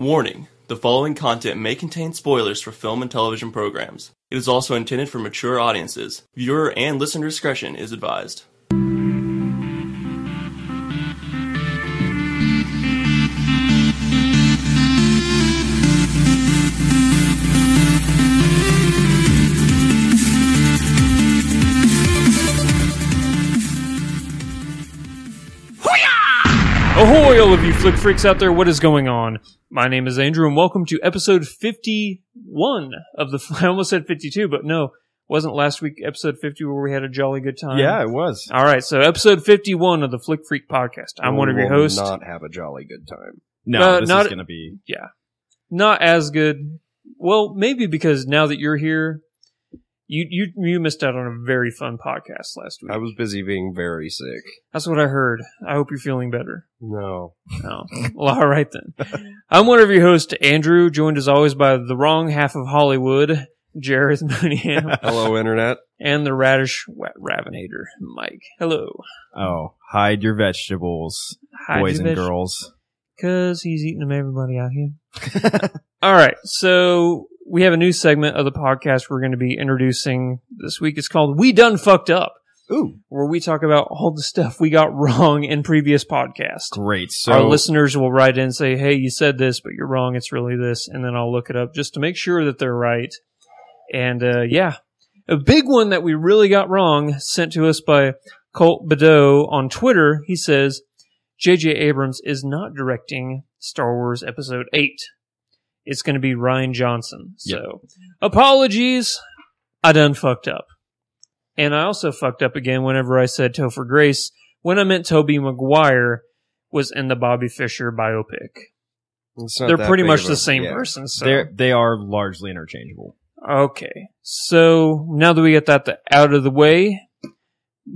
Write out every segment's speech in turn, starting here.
Warning: the following content may contain spoilers for film and television programs. It is also intended for mature audiences. Viewer and listener discretion is advised. Ahoy, all of you flick freaks out there, what is going on? My name is Andrew, and welcome to episode 51 of the... I almost said 52, but no, wasn't last week episode 50 where we had a jolly good time? Yeah, it was. Alright, so episode 51 of the Flick Freak podcast. I'm one of your hosts. We will not have a jolly good time. No, this is going to be... Yeah. Not as good. Well, maybe because now that you're here, you missed out on a very fun podcast last week. I was busy being very sick. That's what I heard. I hope you're feeling better. No. Oh. Well, all right then. I'm one of your hosts, Andrew, joined as always by the wrong half of Hollywood, Jareth Mooneyham. Hello, Internet. And the radish ravinator, Mike. Hello. Oh, hide your vegetables, boys and girls. Because he's eating them, everybody out here. All right, so we have a new segment of the podcast we're going to be introducing this week. It's called We Done Fucked Up. Ooh. Where we talk about all the stuff we got wrong in previous podcasts. Great. So our listeners will write in and say, hey, you said this, but you're wrong. It's really this. And then I'll look it up just to make sure that they're right. And, yeah. A big one that we really got wrong, sent to us by Colt Badeau on Twitter. He says, J.J. Abrams is not directing Star Wars Episode 8. It's going to be Rian Johnson. So, apologies. I done fucked up. And I also fucked up again whenever I said Topher Grace, when I meant Tobey Maguire was in the Bobby Fischer biopic. They're pretty much the same person. So. They are largely interchangeable. Okay. So, now that we get that out of the way,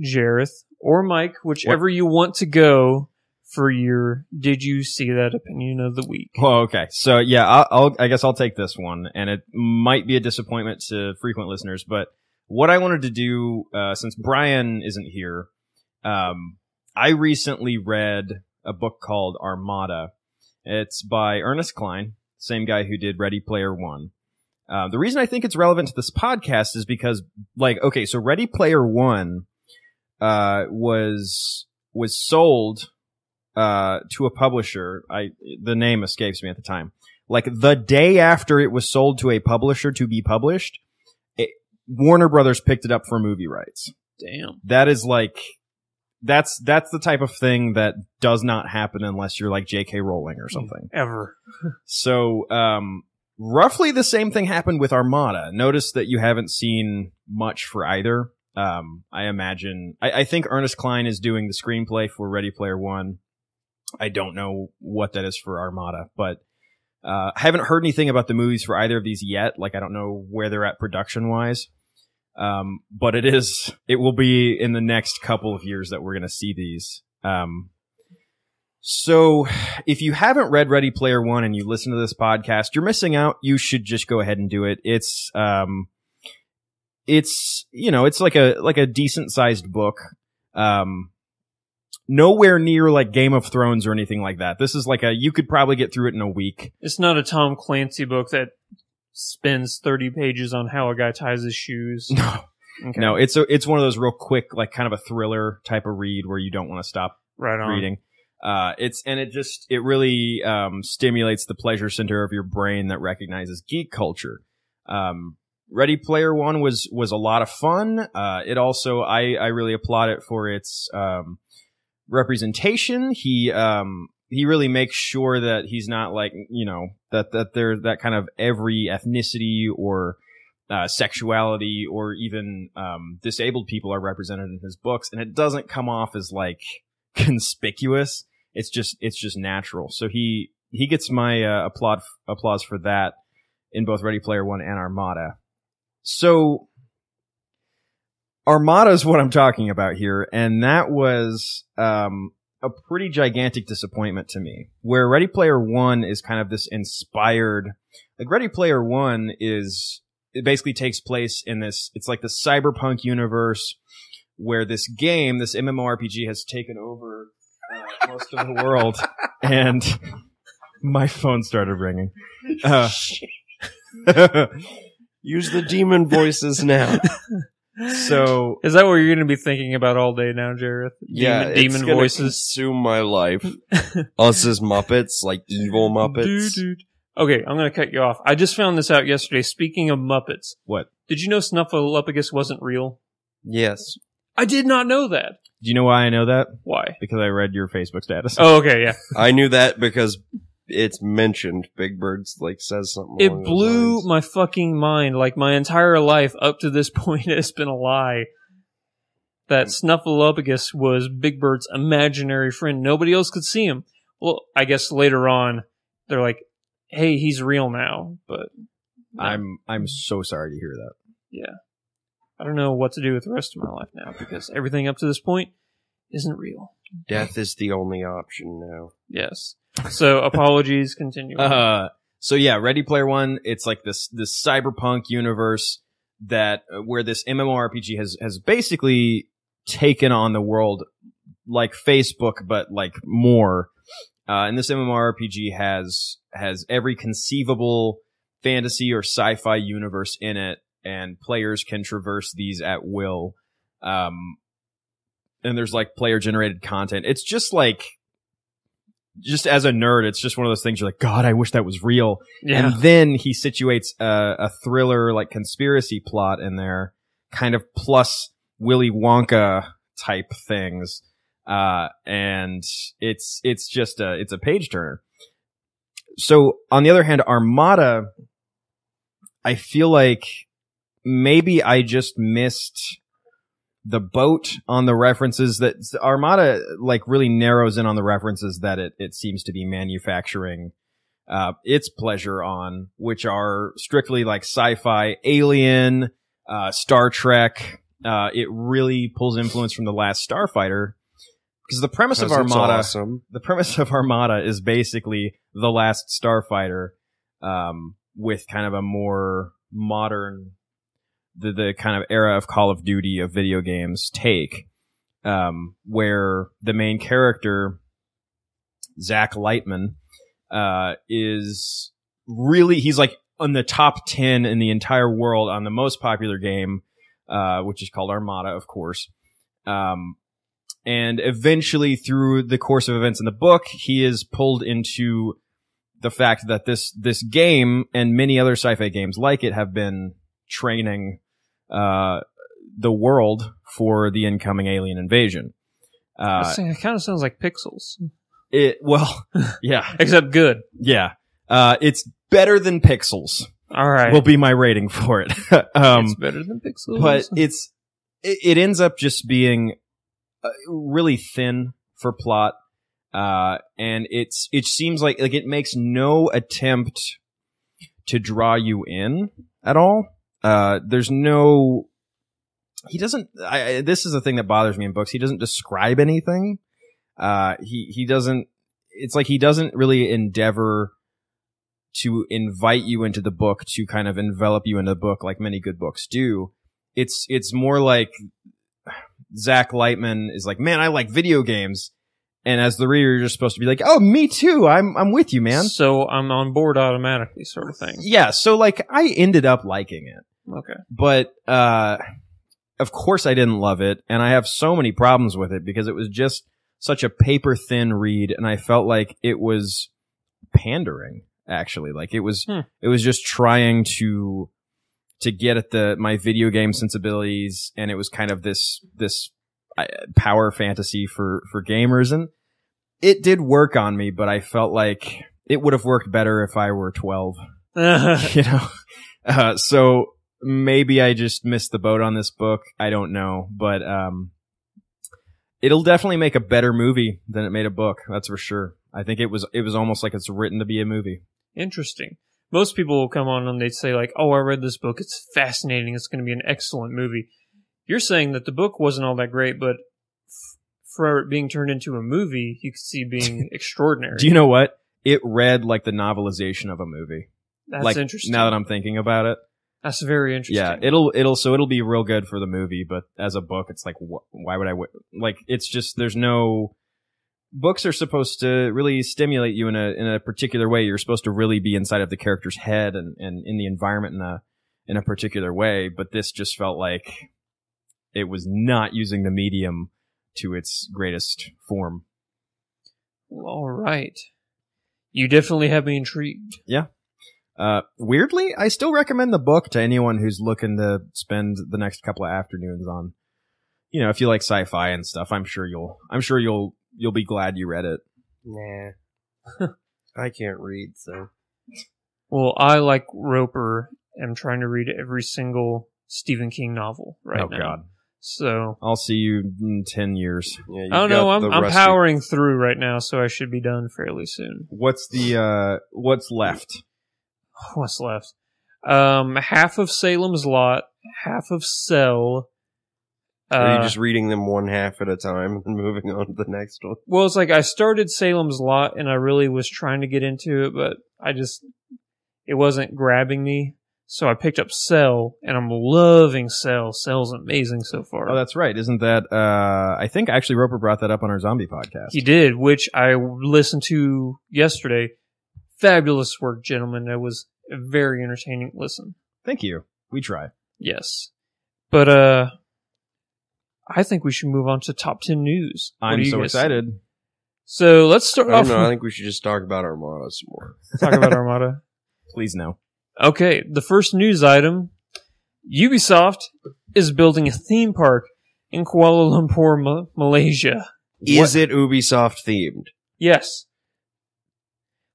Jareth or Mike, whichever you want to go for your Did You See That opinion of the week. Well, okay. So, yeah, I guess I'll take this one. And it might be a disappointment to frequent listeners, but what I wanted to do, since Brian isn't here, I recently read a book called Armada. It's by Ernest Cline, same guy who did Ready Player One. The reason I think it's relevant to this podcast is because, so Ready Player One was sold to a publisher. The name escapes me at the time. Like the day after it was sold to a publisher to be published, Warner Brothers picked it up for movie rights. Damn. That is that's the type of thing that does not happen unless you're like J.K. Rowling or something. Ever. So, roughly the same thing happened with Armada. Notice that you haven't seen much for either. I imagine, I think Ernest Cline is doing the screenplay for Ready Player One. I don't know what that is for Armada, but I haven't heard anything about the movies for either of these yet. I don't know where they're at production-wise. But it will be in the next couple of years that we're going to see these. So if you haven't read Ready Player One and you listen to this podcast, you're missing out. You should just go ahead and do it. It's like a decent sized book. Nowhere near like Game of Thrones or anything like that. This is you could probably get through it in a week. It's not a Tom Clancy book that spends 30 pages on how a guy ties his shoes. No. Okay. No, it's one of those real quick, kind of a thriller type of read where you don't want to stop reading. It really stimulates the pleasure center of your brain that recognizes geek culture. Ready Player One was a lot of fun. It also, I really applaud it for its representation. He really makes sure that he's not that there's that kind of every ethnicity or sexuality or even disabled people are represented in his books, and it doesn't come off as conspicuous. It's just natural. So he gets my applause for that in both Ready Player One and Armada. So Armada is what I'm talking about here, and that was a pretty gigantic disappointment to me, where Ready Player One is kind of this inspired, Ready Player One it basically takes place in this, it's like the cyberpunk universe where this game, this MMORPG has taken over most of the world, and My phone started ringing. Use the demon voices now. So is that what you're going to be thinking about all day now, Jareth? Demon it's voices consume my life. Us as Muppets, like evil Muppets. Dude. Okay, I'm going to cut you off. I just found this out yesterday. Speaking of Muppets, what? Did you know Snuffleupagus wasn't real? Yes. I did not know that. Do you know why I know that? Why? Because I read your Facebook status. Oh, okay, yeah. I knew that because it's mentioned. Big Bird's like says something. It blew my fucking mind. Like my entire life up to this point has been a lie. That Snuffleupagus was Big Bird's imaginary friend. Nobody else could see him. Well, I guess later on they're like, "Hey, he's real now." But no. I'm so sorry to hear that. Yeah. I don't know what to do with the rest of my life now because everything up to this point isn't real. Death is the only option now. Yes. So apologies, continue. So yeah, Ready Player One, it's like this cyberpunk universe that where this MMORPG has basically taken on the world like Facebook, but like more. And this MMORPG has every conceivable fantasy or sci-fi universe in it, and players can traverse these at will. And there's like player generated content. It's just like, just as a nerd, it's just one of those things you're like, God, I wish that was real. Yeah. And then he situates a thriller, like conspiracy plot in there, kind of plus Willy Wonka type things. And it's just it's a page turner. So on the other hand, Armada, I feel like maybe I just missed the boat on the references that Armada like really narrows in on the references that it seems to be manufacturing its pleasure on, which are strictly like sci-fi, Alien, Star Trek. It really pulls influence from The Last Starfighter, because the premise of Armada, the premise of Armada is basically The Last Starfighter, with kind of a more modern, the kind of era of Call of Duty of video games take, where the main character, Zach Lightman, is really, he's like on the top 10 in the entire world on the most popular game, which is called Armada, of course. And eventually, through the course of events in the book, he is pulled into the fact that this game and many other sci-fi games like it have been training the world for the incoming alien invasion. It kind of sounds like Pixels. Yeah. Except good. Yeah. It's better than Pixels. All right. Will be my rating for it. It's better than Pixels. But it ends up just being really thin for plot. And it seems like it makes no attempt to draw you in at all. There's no, he doesn't, this is the thing that bothers me in books. He doesn't describe anything. He doesn't, it's like he doesn't really endeavor to invite you into the book, to kind of envelop you in the book like many good books do. It's more like Zach Lightman is like, man, I like video games. And as the reader, you're supposed to be like, oh, me too. I'm with you, man. So I'm on board automatically, sort of thing. Yeah. So like, I ended up liking it. Okay. But, of course I didn't love it. And I have so many problems with it because it was just such a paper thin read. And I felt like it was pandering, actually. Like it was just trying to get at my video game sensibilities. And it was kind of this power fantasy for gamers. And it did work on me, but I felt like it would have worked better if I were 12. You know? So maybe I just missed the boat on this book. I don't know, but it'll definitely make a better movie than it made a book. That's for sure. I think it was almost like it's written to be a movie. Interesting. Most people will come on and they'd say like, "Oh, I read this book. It's fascinating. It's going to be an excellent movie." You're saying that the book wasn't all that great, but for it being turned into a movie, you could see being extraordinary. Do you know what? It read like the novelization of a movie. That's like, interesting. Now that I'm thinking about it. That's very interesting. Yeah, it'll be real good for the movie, but as a book, it's like, why would I like? It's just there's no books are supposed to really stimulate you in a particular way. You're supposed to really be inside of the character's head and in the environment in a particular way. But this just felt like it was not using the medium to its greatest form. All right. You definitely have me intrigued. Yeah. Weirdly, I still recommend the book to anyone who's looking to spend the next couple of afternoons on, if you like sci-fi and stuff. I'm sure you'll be glad you read it. Nah. I can't read, so. Well, I, like Roper, am trying to read every single Stephen King novel right now. God. So I'll see you in 10 years. Yeah, you've I don't know. got the I'm rusty- powering through right now, so I should be done fairly soon. What's left? What's left? Half of Salem's Lot, half of Cell. Are you just reading them one half at a time and moving on to the next one? Well, it's like I started Salem's Lot, and I really was trying to get into it, but it wasn't grabbing me. So I picked up Cell, and I'm loving Cell. Cell's amazing so far. Oh, that's right. Isn't that, I think actually Roper brought that up on our zombie podcast. He did, which I listened to yesterday. Fabulous work, gentlemen. That was a very entertaining listen. Thank you. We try. Yes. But, I think we should move on to top 10 news. What I'm do you so guys excited. think? So let's start I don't off know. I with think we should just talk about Armada some more. talk about Armada. Please no. Okay, the first news item. Ubisoft is building a theme park in Kuala Lumpur, Malaysia. Is it Ubisoft themed? Yes.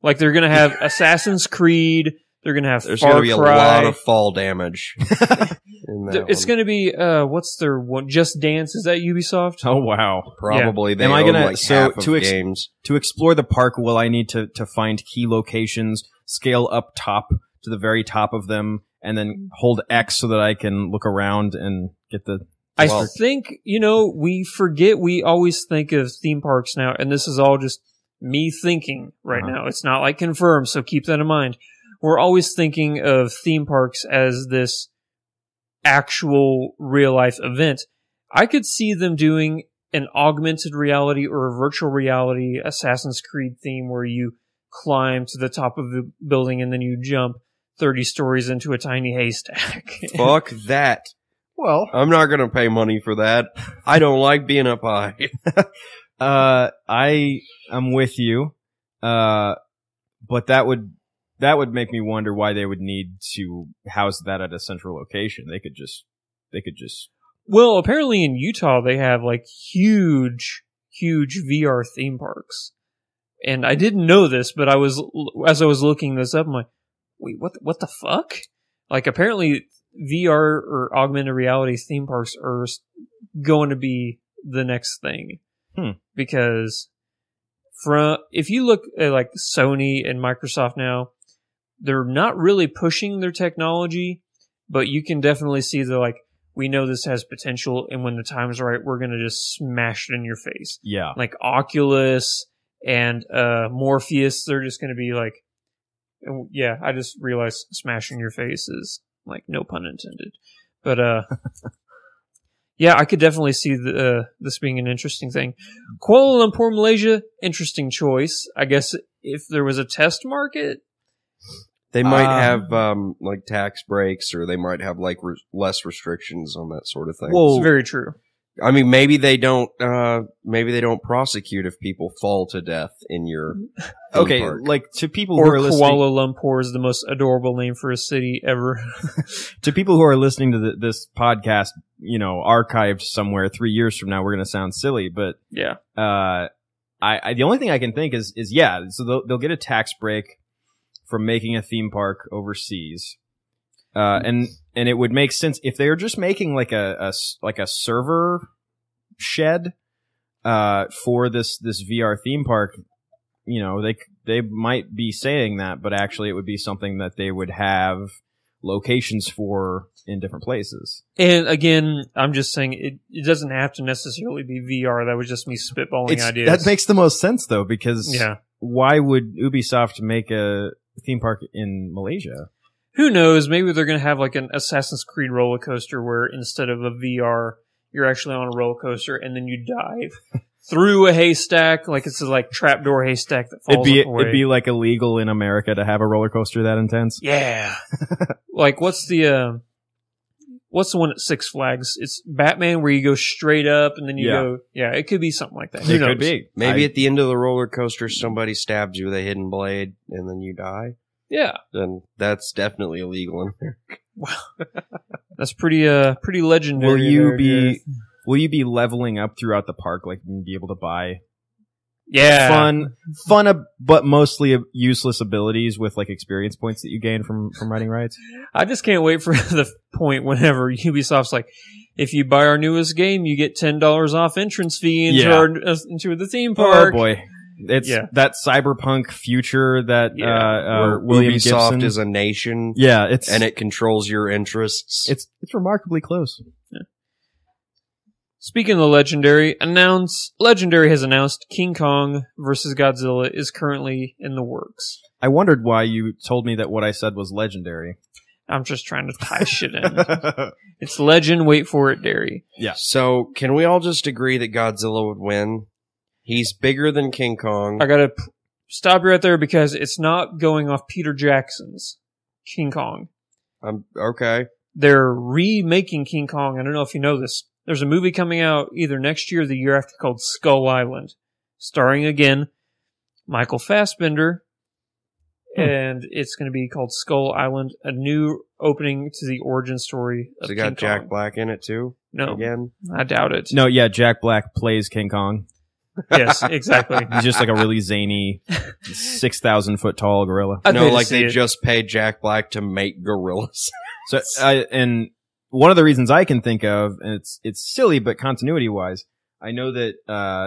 Like they're going to have Assassin's Creed. They're going to have There's Far going to be a Cry. lot of fall damage. In that It's one. going to be, what's their one? Just Dance? Is that Ubisoft? Oh, wow. Probably they Am I own gonna- like so half to of ex- games. To explore the park, will I need to find key locations, scale up top to the very top of them, and then hold X so that I can look around and get the... I Well- think, we forget we always think of theme parks now, and this is all just me thinking right Uh-huh. now. It's not like confirmed, so keep that in mind. We're always thinking of theme parks as this actual real life event. I could see them doing an augmented reality or a virtual reality Assassin's Creed theme where you climb to the top of the building and then you jump 30 stories into a tiny haystack. Fuck that. Well, I'm not going to pay money for that. I don't like being up high. I am with you, but that would make me wonder why they would need to house that at a central location. They could just. Well, apparently in Utah they have like huge VR theme parks, and I didn't know this, but as I was looking this up, I'm like, wait, what the fuck? Like, apparently VR or augmented reality theme parks are going to be the next thing, because if you look at like Sony and Microsoft now, they're not really pushing their technology, but you can definitely see they're like, we know this has potential, and when the time's right, we're going to just smash it in your face. Yeah. Like Oculus and Morpheus, they're just going to be like, yeah, I just realized smashing your face is like no pun intended. But yeah, I could definitely see this being an interesting thing. Kuala Lumpur, Malaysia, interesting choice. I guess if there was a test market, They might have like tax breaks, or they might have like less restrictions on that sort of thing. Well, it's very true. I mean, maybe they don't prosecute if people fall to death in your theme Okay, park. like to people who Or are listening, Kuala Lumpur is the most adorable name for a city ever. to people who are listening to this podcast, archived somewhere 3 years from now, we're going to sound silly, but Yeah. I the only thing I can think is yeah, so they'll get a tax break from making a theme park overseas, and it would make sense if they were just making like a server shed for this VR theme park. They might be saying that, but actually it would be something that they would have locations for in different places. And again, I'm just saying it doesn't have to necessarily be VR. That was just me spitballing ideas. That makes the most sense though, because Yeah. why would Ubisoft make a theme park in Malaysia? Who knows? Maybe they're going to have like an Assassin's Creed roller coaster where instead of a VR, you're actually on a roller coaster and then you dive through a haystack, like it's a like trapdoor haystack that falls away. It'd be like illegal in America to have a roller coaster that intense. Yeah. Like what's the one at Six Flags? It's Batman where you go straight up and then you go. Yeah, it could be something like that. Who It knows? could be. Maybe at the end of the roller coaster, somebody stabs you with a hidden blade and then you die. Yeah, Then that's definitely illegal in here. that's pretty legendary. Will you be leveling up throughout the park, like you be able to buy Yeah, fun, but mostly useless abilities with like experience points that you gain from riding rides? I just can't wait for the point whenever Ubisoft's like, if you buy our newest game, you get $10 off entrance fee into the theme park. Oh boy. It's that cyberpunk future that Where William Ubisoft Gibson is a nation. Yeah, and it controls your interests. it's remarkably close. Speaking of Legendary has announced King Kong vs. Godzilla is currently in the works. I wondered why you told me that what I said was legendary. I'm just trying to tie shit in. It's legend, wait for it, dairy. Yeah. So, can we all just agree that Godzilla would win? He's bigger than King Kong. I gotta stop you right there because it's not going off Peter Jackson's King Kong. Okay. They're remaking King Kong. I don't know if you know this. There's a movie coming out either next year or the year after called Skull Island, starring again Michael Fassbender, and it's going to be called Skull Island, a new opening to the origin story of So, King got Jack Kong. Black in it too? No, Again? I doubt it. No, yeah, Jack Black plays King Kong. Yes, exactly. He's just like a really zany 6,000 foot tall gorilla. I'd pay No, to like see they it. just paid Jack Black to make gorillas. So, and one of the reasons I can think of, and it's silly, but continuity wise, I know that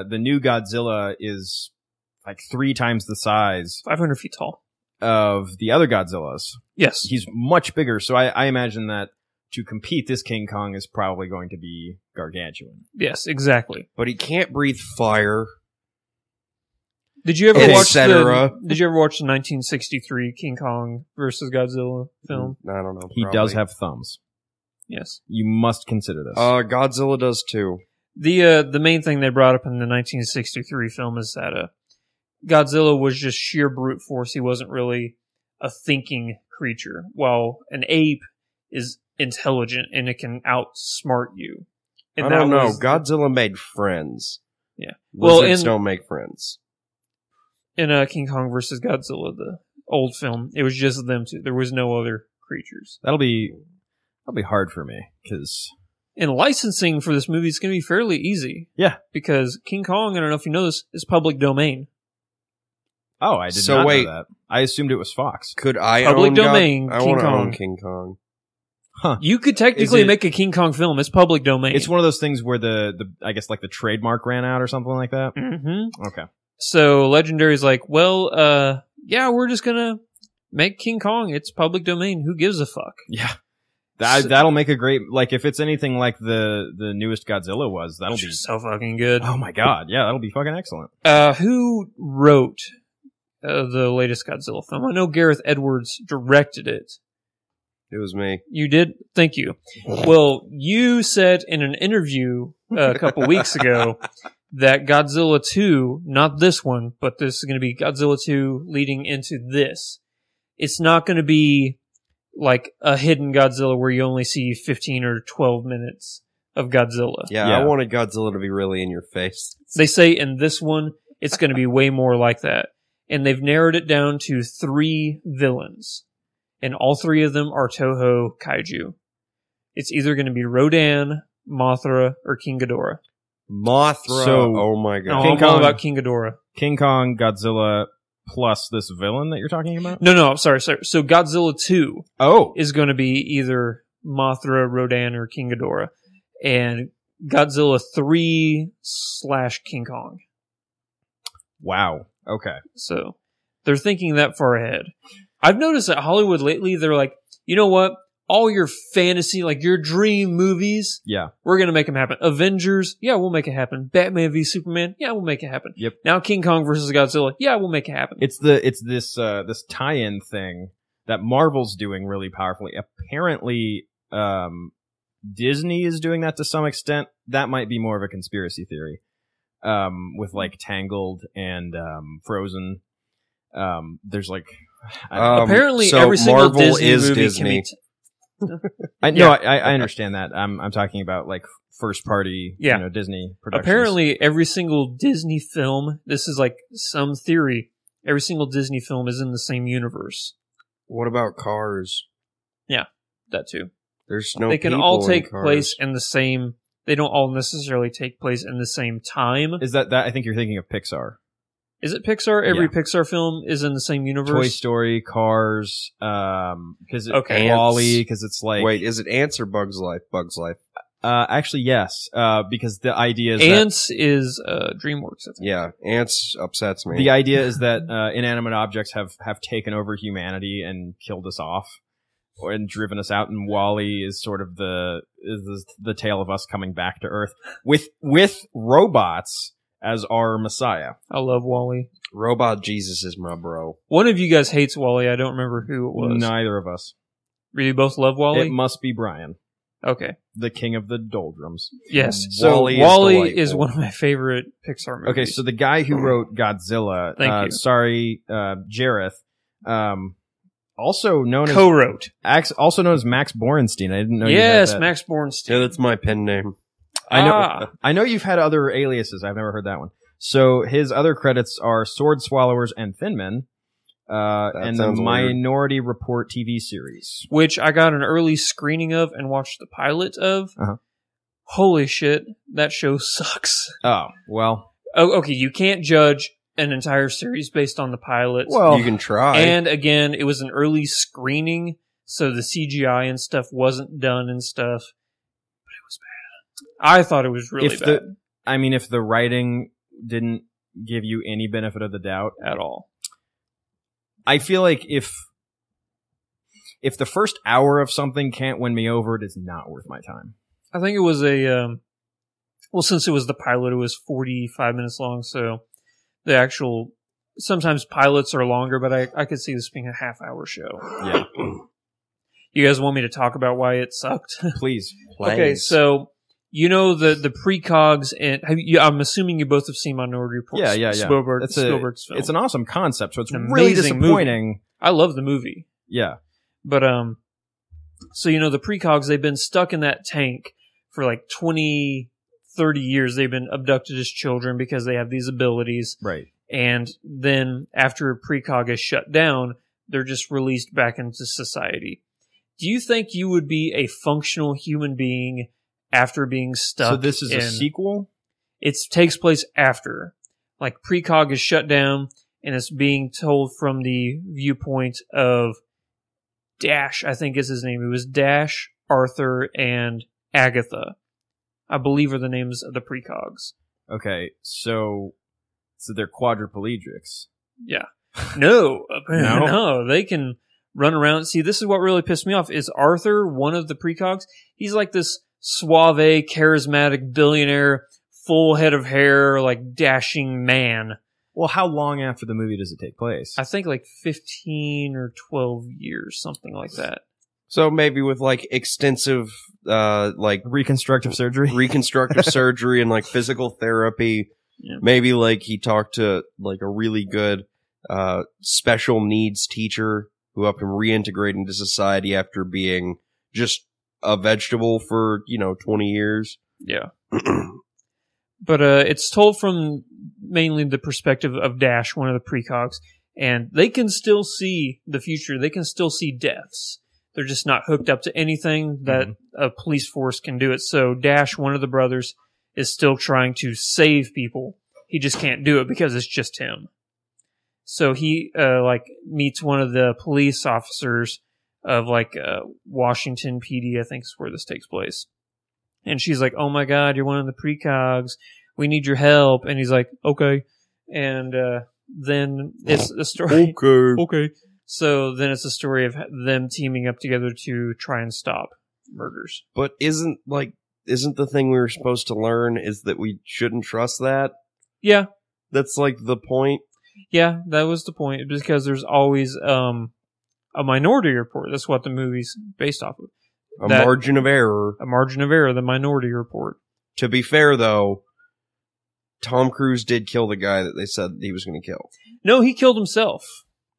the new Godzilla is like 3 times the size 500 feet tall. of the other Godzillas. Yes. He's much bigger, so I imagine that to compete, this King Kong is probably going to be gargantuan. Yes, exactly. But he can't breathe fire. Did you ever Et watch cetera. Did you ever watch the 1963 King Kong versus Godzilla film? I don't know. He probably. does have thumbs. Yes. You must consider this. Godzilla does too. The main thing they brought up in the 1963 film is that Godzilla was just sheer brute force. He wasn't really a thinking creature, while an ape is intelligent and it can outsmart you. And I don't know. was- Godzilla made friends. Yeah. Well, Lizards in- don't make friends. In King Kong versus Godzilla, the old film, it was just them two. There was no other creatures. That'll be hard for me, because And licensing for this movie is going to be fairly easy. Yeah. Because King Kong, I don't know if you know this, is public domain. I did So not wait. know that. I assumed it was Fox. Could I Public own domain, I King want to Kong. own King Kong. You could technically Is it- make a King Kong film. It's public domain. It's one of those things where the I guess like the trademark ran out or something like that. Mm-hmm. Okay. So Legendary's like, well, yeah, we're just going to make King Kong. It's public domain. Who gives a fuck? Yeah. That'll make a great, like, if it's anything like the newest Godzilla was, that'll be, So fucking good. oh my god, yeah, that'll be fucking excellent. Who wrote the latest Godzilla film? I know Gareth Edwards directed it. It was me. You did? Thank you. Well, you said in an interview a couple weeks ago that Godzilla 2, not this one, but this is going to be Godzilla 2 leading into this. It's not going to be like a hidden Godzilla where you only see 15 or 12 minutes of Godzilla. Yeah, Yeah. I wanted Godzilla to be really in your face. They say in this one, it's going to be way more like that. And they've narrowed it down to 3 villains. And all 3 of them are Toho kaiju. It's either going to be Rodan, Mothra, or King Ghidorah. Mothra. So- oh my No, god. King I'm all Kong. about King Ghidorah. King Kong, Godzilla, plus this villain that you're talking about? No, I'm sorry. So Godzilla 2 Oh, is going to be either Mothra, Rodan, or King Ghidorah. And Godzilla 3 / King Kong. wow. Okay. So they're thinking that far ahead. I've noticed that Hollywood lately, they're like, you know what? All your fantasy, like your dream movies, Yeah. we're going to make them happen. Avengers, yeah, we'll make it happen. Batman v Superman, yeah, we'll make it happen. Yep. Now King Kong versus Godzilla, yeah, we'll make it happen. It's this tie-in thing that Marvel's doing really powerfully. Apparently, Disney is doing that to some extent. That might be more of a conspiracy theory. with like Tangled and Frozen. There's like apparently so every single Marvel Disney is movie Disney. can be I understand that. I'm talking about like first party, Yeah. Disney productions. apparently every single Disney film. This is like some theory. Every single Disney film is in the same universe. What about Cars? That too. There's no. They can people all in take Cars. place in the same. They don't all necessarily take place in the same time. Is that I think you're thinking of Pixar. Is it Pixar? Every Yeah. Pixar film is in the same universe. Toy Story, Cars, because Okay. Wall-E, because it's like Wait, is it Ants or Bugs Life? Bugs Life. actually yes, because the idea is Ants is DreamWorks. I think. Yeah, Ants upsets me. the idea is that inanimate objects have taken over humanity and killed us off, and driven us out. And Wall-E is sort of the tale of us coming back to Earth with robots as our messiah. I love Wall-E. Robot Jesus is my bro. One of you guys hates Wall-E. I don't remember who it was. Neither of us. You both love Wall-E? It must be Brian, Okay. the king of the doldrums. Yes. So Wall-E Wall-E is delightful. one of my favorite Pixar movies. Okay, so the guy who wrote Godzilla, Thank you. sorry, Jareth, also known co-wrote. also known as Max Borenstein. I didn't know. Yes, you had that. Max Bornstein. Yeah, that's my pen name. I know. Ah. I know you've had other aliases. I've never heard that one. So his other credits are Sword Swallowers and Thin Men, and the sounds weird. Minority Report TV series. Which I got an early screening of and watched the pilot of. Uh-huh. Holy shit, that show sucks. Oh well. Oh, okay, you can't judge an entire series based on the pilot. Well, You can try. And again, it was an early screening, so the CGI and stuff wasn't done and stuff. But it was bad. I thought it was really bad if the writing didn't give you any benefit of the doubt, at all. I feel like if the first hour of something can't win me over, it is not worth my time. I think it was a, well, since it was the pilot, it was 45 minutes long, so the actual, sometimes pilots are longer, but I could see this being a half-hour show. Yeah, You guys want me to talk about why it sucked? please. Okay, so you know the precogs, and I'm assuming you both have seen Minority Report. Yeah. Spielberg's film. It's an awesome concept, so it's An really amazing disappointing. I love the movie, Yeah. but so you know the precogs, they've been stuck in that tank for like 20, 30 years. They've been abducted as children because they have these abilities, Right. and then after a precog is shut down, they're just released back into society. Do you think you would be a functional human being after being stuck? So this is a sequel? It takes place after. Like, precog is shut down, and it's being told from the viewpoint of Dash, I think is his name. It was Dash, Arthur, and Agatha, I believe are the names of the precogs. Okay, so they're quadriplegics. Yeah. No, apparently no. They can run around. See, this is what really pissed me off. Is Arthur one of the precogs? He's like this suave, charismatic billionaire, full head of hair, like dashing man. Well, how long after the movie does it take place? I think like 15 or 12 years, something like that. So maybe with like extensive, like Reconstructive surgery? reconstructive surgery and like physical therapy. Yeah. Maybe like he talked to like a really good special needs teacher who helped him reintegrate into society after being just a vegetable for 20 years. Yeah. But it's told from mainly the perspective of Dash, one of the precogs, and they can still see the future. They can still see deaths. They're just not hooked up to anything that a police force can do it. So Dash, one of the brothers, is still trying to save people. He just can't do it because it's just him. So he meets one of the police officers of Washington PD, I think is where this takes place. And she's like, "Oh my God, you're one of the precogs. We need your help." And he's like, "Okay." And then it's a story. Okay. So then it's a story of them teaming up together to try and stop murders. But isn't the thing we were supposed to learn is that we shouldn't trust that? Yeah. That's like the point. Yeah, that was the point. Because there's always a Minority Report. That's what the movie's based off of. A margin of error. A margin of error, the Minority Report. To be fair, though, Tom Cruise did kill the guy that they said he was going to kill. No, he killed himself.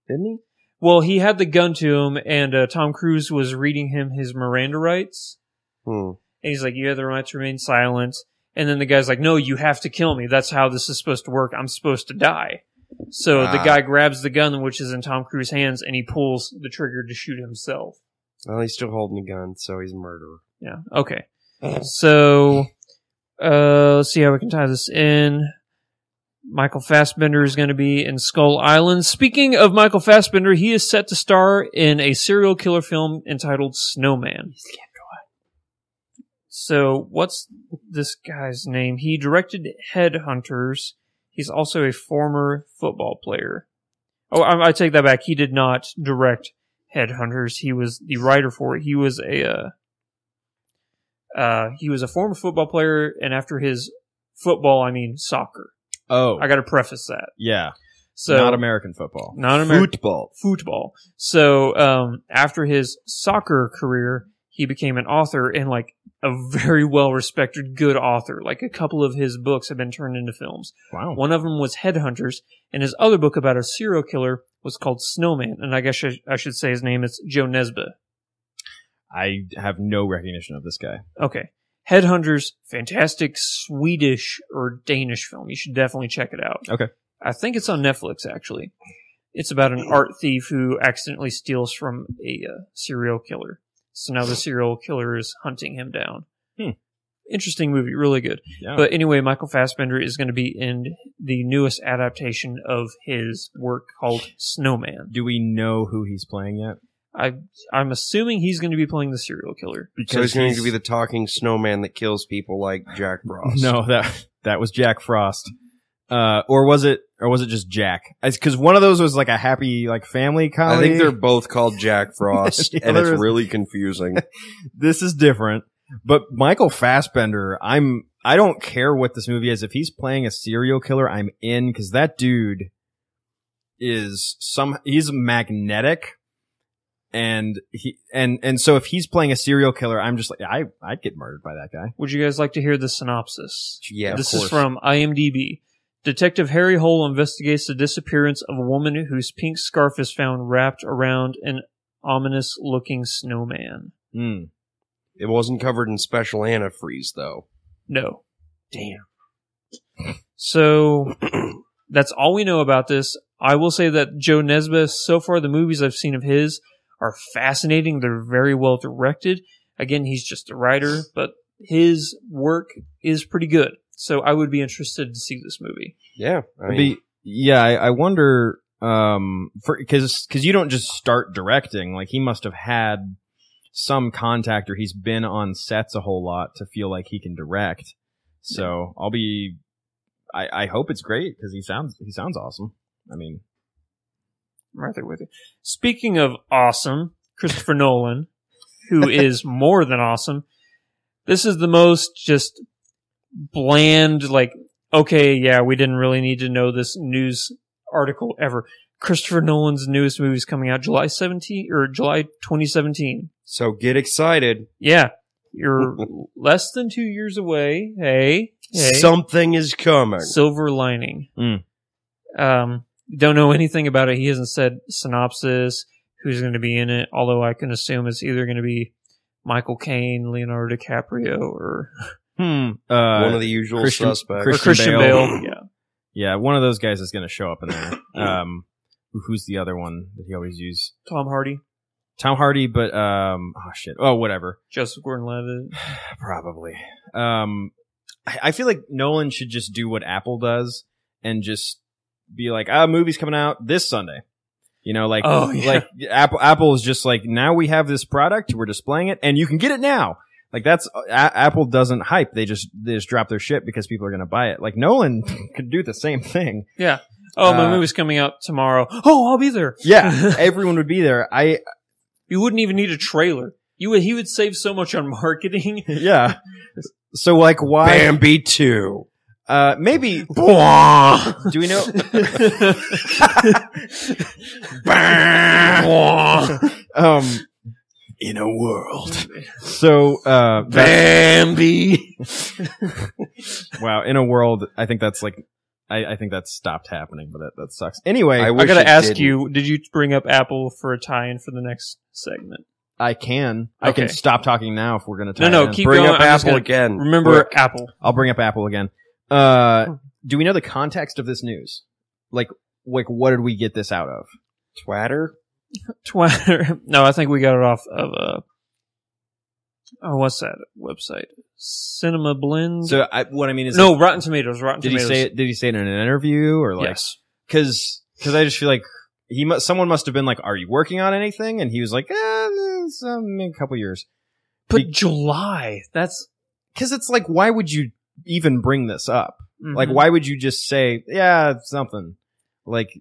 Didn't he? Well, he had the gun to him, and Tom Cruise was reading him his Miranda rights. And he's like, you have the right to remain silent. And then the guy's like, no, you have to kill me. That's how this is supposed to work. I'm supposed to die. So the guy grabs the gun, which is in Tom Cruise's hands, and he pulls the trigger to shoot himself. Well, he's still holding a gun, so he's a murderer. Yeah, okay. So, let's see how we can tie this in. Michael Fassbender is going to be in Skull Island. Speaking of Michael Fassbender, he is set to star in a serial killer film entitled Snowman. So, what's this guy's name? He directed Headhunters. He's also a former football player. Oh, I take that back. He did not direct Headhunters. He was the writer for it. He was a former football player, and after his football, I mean soccer. Oh. I got to preface that. Yeah. So not American football. Not American football. So after his soccer career, he became an author, and like a very well-respected, good author. Like a couple of his books have been turned into films. Wow. One of them was Headhunters, and his other book about a serial killer was called Snowman. And I guess I should say his name is Joe Nesbø. I have no recognition of this guy. Okay. Headhunters, fantastic Swedish or Danish film. You should definitely check it out. Okay. I think it's on Netflix, actually. It's about an art thief who accidentally steals from a serial killer. So now the serial killer is hunting him down. Interesting movie, really good. Yeah. But anyway, Michael Fassbender is going to be in the newest adaptation of his work called Snowman. Do we know who he's playing yet? I'm assuming he's going to be playing the serial killer. So he's going to be the talking snowman that kills people like Jack Frost. No, that was Jack Frost. Or was it just Jack? Because one of those was like a happy like family comedy. I think they're both called Jack Frost, and it's really confusing. This is different. But Michael Fassbender, I don't care what this movie is. If he's playing a serial killer, I'm in, because that dude is he's magnetic. And so if he's playing a serial killer, I'm just like, I'd get murdered by that guy. Would you guys like to hear the synopsis? Yeah, This of course. is from IMDb. Detective Harry Hole investigates the disappearance of a woman whose pink scarf is found wrapped around an ominous-looking snowman. It wasn't covered in special antifreeze, though. No. Damn. So, that's all we know about this. I will say that Joe Nesbø, so far the movies I've seen of his are fascinating. They're very well directed. Again, he's just a writer, but his work is pretty good. So I would be interested to see this movie. Yeah. I wonder, because you don't just start directing. Like, he must have had some contact, or he's been on sets a whole lot to feel like he can direct. So I hope it's great, because he sounds awesome. I mean, I'm right there with you. Speaking of awesome, Christopher Nolan, who is more than awesome. This is the most just bland, like, okay, yeah, we didn't really need to know this news article ever. Christopher Nolan's newest movie is coming out July 2017. So get excited. Yeah. You're less than 2 years away. Hey. Something is coming. Silver lining. Don't know anything about it. He hasn't said synopsis, who's going to be in it, although I can assume it's either going to be Michael Caine, Leonardo DiCaprio, or one of the usual suspects. Christian Bale. Yeah, one of those guys is going to show up in there. Who's the other one that he always uses? Tom Hardy, but whatever. Joseph Gordon-Levitt. Probably. I feel like Nolan should just do what Apple does and just be like, movie's coming out this Sunday. You know, like, like Apple is just like, now we have this product, we're displaying it, and you can get it now. Like, that's Apple doesn't hype; they just drop their shit because people are going to buy it. Like, Nolan could do the same thing. Yeah. Oh, my movie's coming out tomorrow. Oh, I'll be there. Yeah, everyone would be there. You wouldn't even need a trailer. He would save so much on marketing. Yeah. So, like, why Bambi 2? Maybe. Do we know? In a world. So, Bambi. wow, in a world, I think that's like, I think that's stopped happening, but that sucks. Anyway, I I wish gotta it ask didn't. you, did you bring up Apple for a tie-in for the next segment? I can Okay. stop talking now if we're going to tie No, it in. keep Bring going. up I'm just Apple gonna again. Remember Quick. Apple. I'll bring up Apple again. Do we know the context of this news? Like what did we get this out of? Twatter? Twitter. No, I think we got it off of what's that website? Cinema Blend. So what I mean is, no, Rotten Tomatoes. Rotten did he Tomatoes. say it? Did he say it in an interview or like? Yes. Because I just feel like someone must have been like, "Are you working on anything?" And he was like, it's, a couple years." But July. That's Because it's like, why would you even bring this up? Like, mhm. why would you just say, "Yeah, it's something"? Like,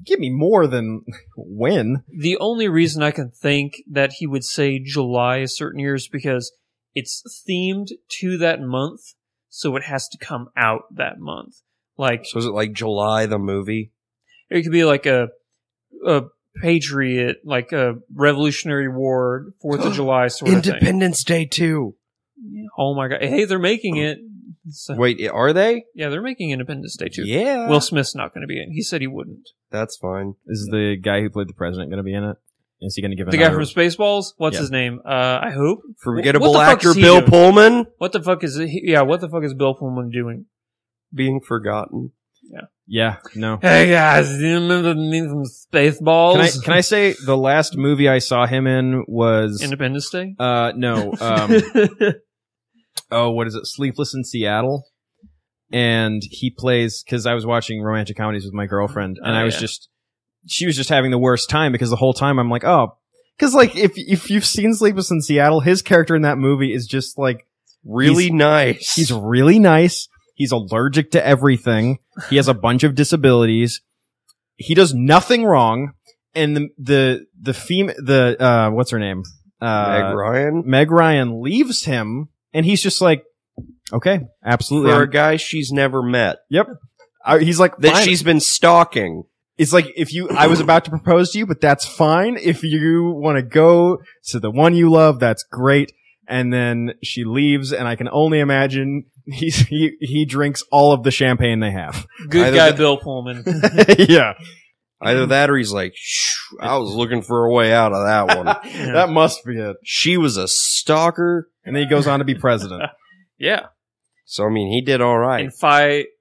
give me more than when. The only reason I can think that he would say July a certain year is because it's themed to that month, so it has to come out that month. Like, So is it like July the movie? it could be like a Patriot, like a Revolutionary War, 4th of July sort of thing. Independence Day 2. Oh my god. Hey, they're making it. So, Wait, are they? yeah, they're making Independence Day too. Yeah. Will Smith's not going to be in. He said he wouldn't. That's fine. Is the guy who played the president going to be in it? Is he going to give The guy another- from Spaceballs? What's Yeah. his name? I hope. Forgettable What the fuck actor is he Bill doing? Pullman What the fuck is he? Yeah, what the fuck is Bill Pullman doing? being forgotten. Yeah, no. Hey guys, do you remember me from Spaceballs? Can I say the last movie I saw him in was Independence Day? no what is it? Sleepless in Seattle. And he plays, because I was watching romantic comedies with my girlfriend, and Oh, I was yeah. she was just having the worst time because the whole time I'm like, oh, because like if you've seen Sleepless in Seattle, his character in that movie is just like Really nice. he's really nice. He's allergic to everything. He has a bunch of disabilities. He does nothing wrong. And the what's her name? Meg Ryan. Meg Ryan leaves him, and he's just like, okay, absolutely. For a guy she's never met. He's like, That fine. she's been stalking. It's like, I was about to propose to you, but that's fine. If you want to go to the one you love, that's great. And then she leaves, and I can only imagine he drinks all of the champagne they have. Good Either guy that- Bill Pullman. Yeah. Either that or he's like, shh, I was looking for a way out of that one. That must be it. She was a stalker. And then he goes on to be president. Yeah. So, I mean, he did all right.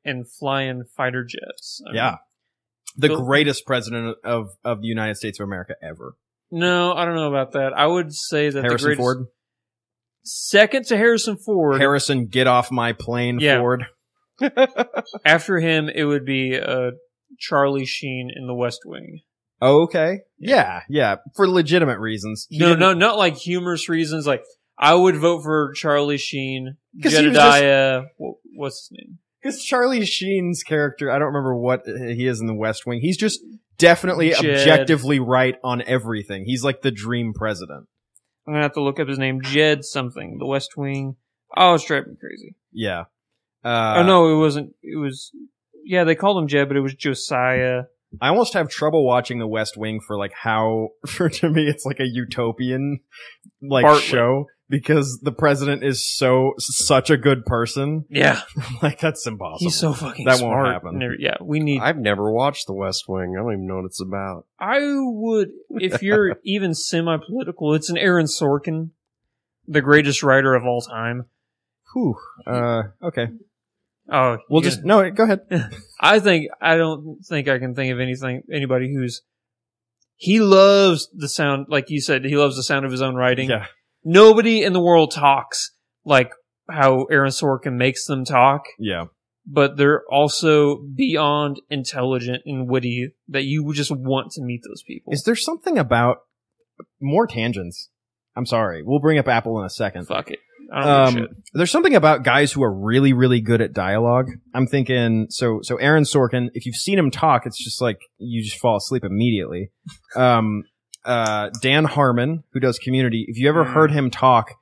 And flying fighter jets. I mean, Yeah. The Bill- greatest president of the United States of America ever. No, I don't know about that. I would say that the Harrison greatest, Ford. second to Harrison Ford. Harrison, get off my plane, Yeah. Ford. After him, it would be Charlie Sheen in The West Wing. Oh, okay. Yeah. For legitimate reasons. He No, didn't- not like humorous reasons. Like, I would vote for Charlie Sheen, 'Cause he was Jedediah. What's his name? Because Charlie Sheen's character, I don't remember what he is in the West Wing. He's just definitely Jed. objectively right on everything. He's like the dream president. I'm gonna have to look up his name. Jed something. The West Wing. Oh, it's driving me crazy. Yeah. Oh no, it wasn't. It was. Yeah, they called him Jed, but it was Josiah. I almost have trouble watching the West Wing for like how, to me, it's like a utopian like Bartlett. show because the president is such a good person. Yeah, Like that's impossible. he's so fucking That won't smart. happen. Yeah, we need. I've never watched The West Wing. I don't even know what it's about. I would, if you're even semi-political, it's an Aaron Sorkin, the greatest writer of all time. Whew. Okay. Oh, We'll yeah. just no. Go ahead. I don't think I can think of anybody who's. He loves the sound, like you said. He loves the sound of his own writing. Yeah. Nobody in the world talks like how Aaron Sorkin makes them talk, Yeah. but they're also beyond intelligent and witty that you would just want to meet those people. Is there something about more tangents? I'm sorry. We'll bring up Apple in a second. Fuck it. I don't give a shit. There's something about guys who are really, really good at dialogue. I'm thinking, so Aaron Sorkin, if you've seen him talk, it's just like, you just fall asleep immediately. Dan Harmon, who does Community, if you ever heard him talk,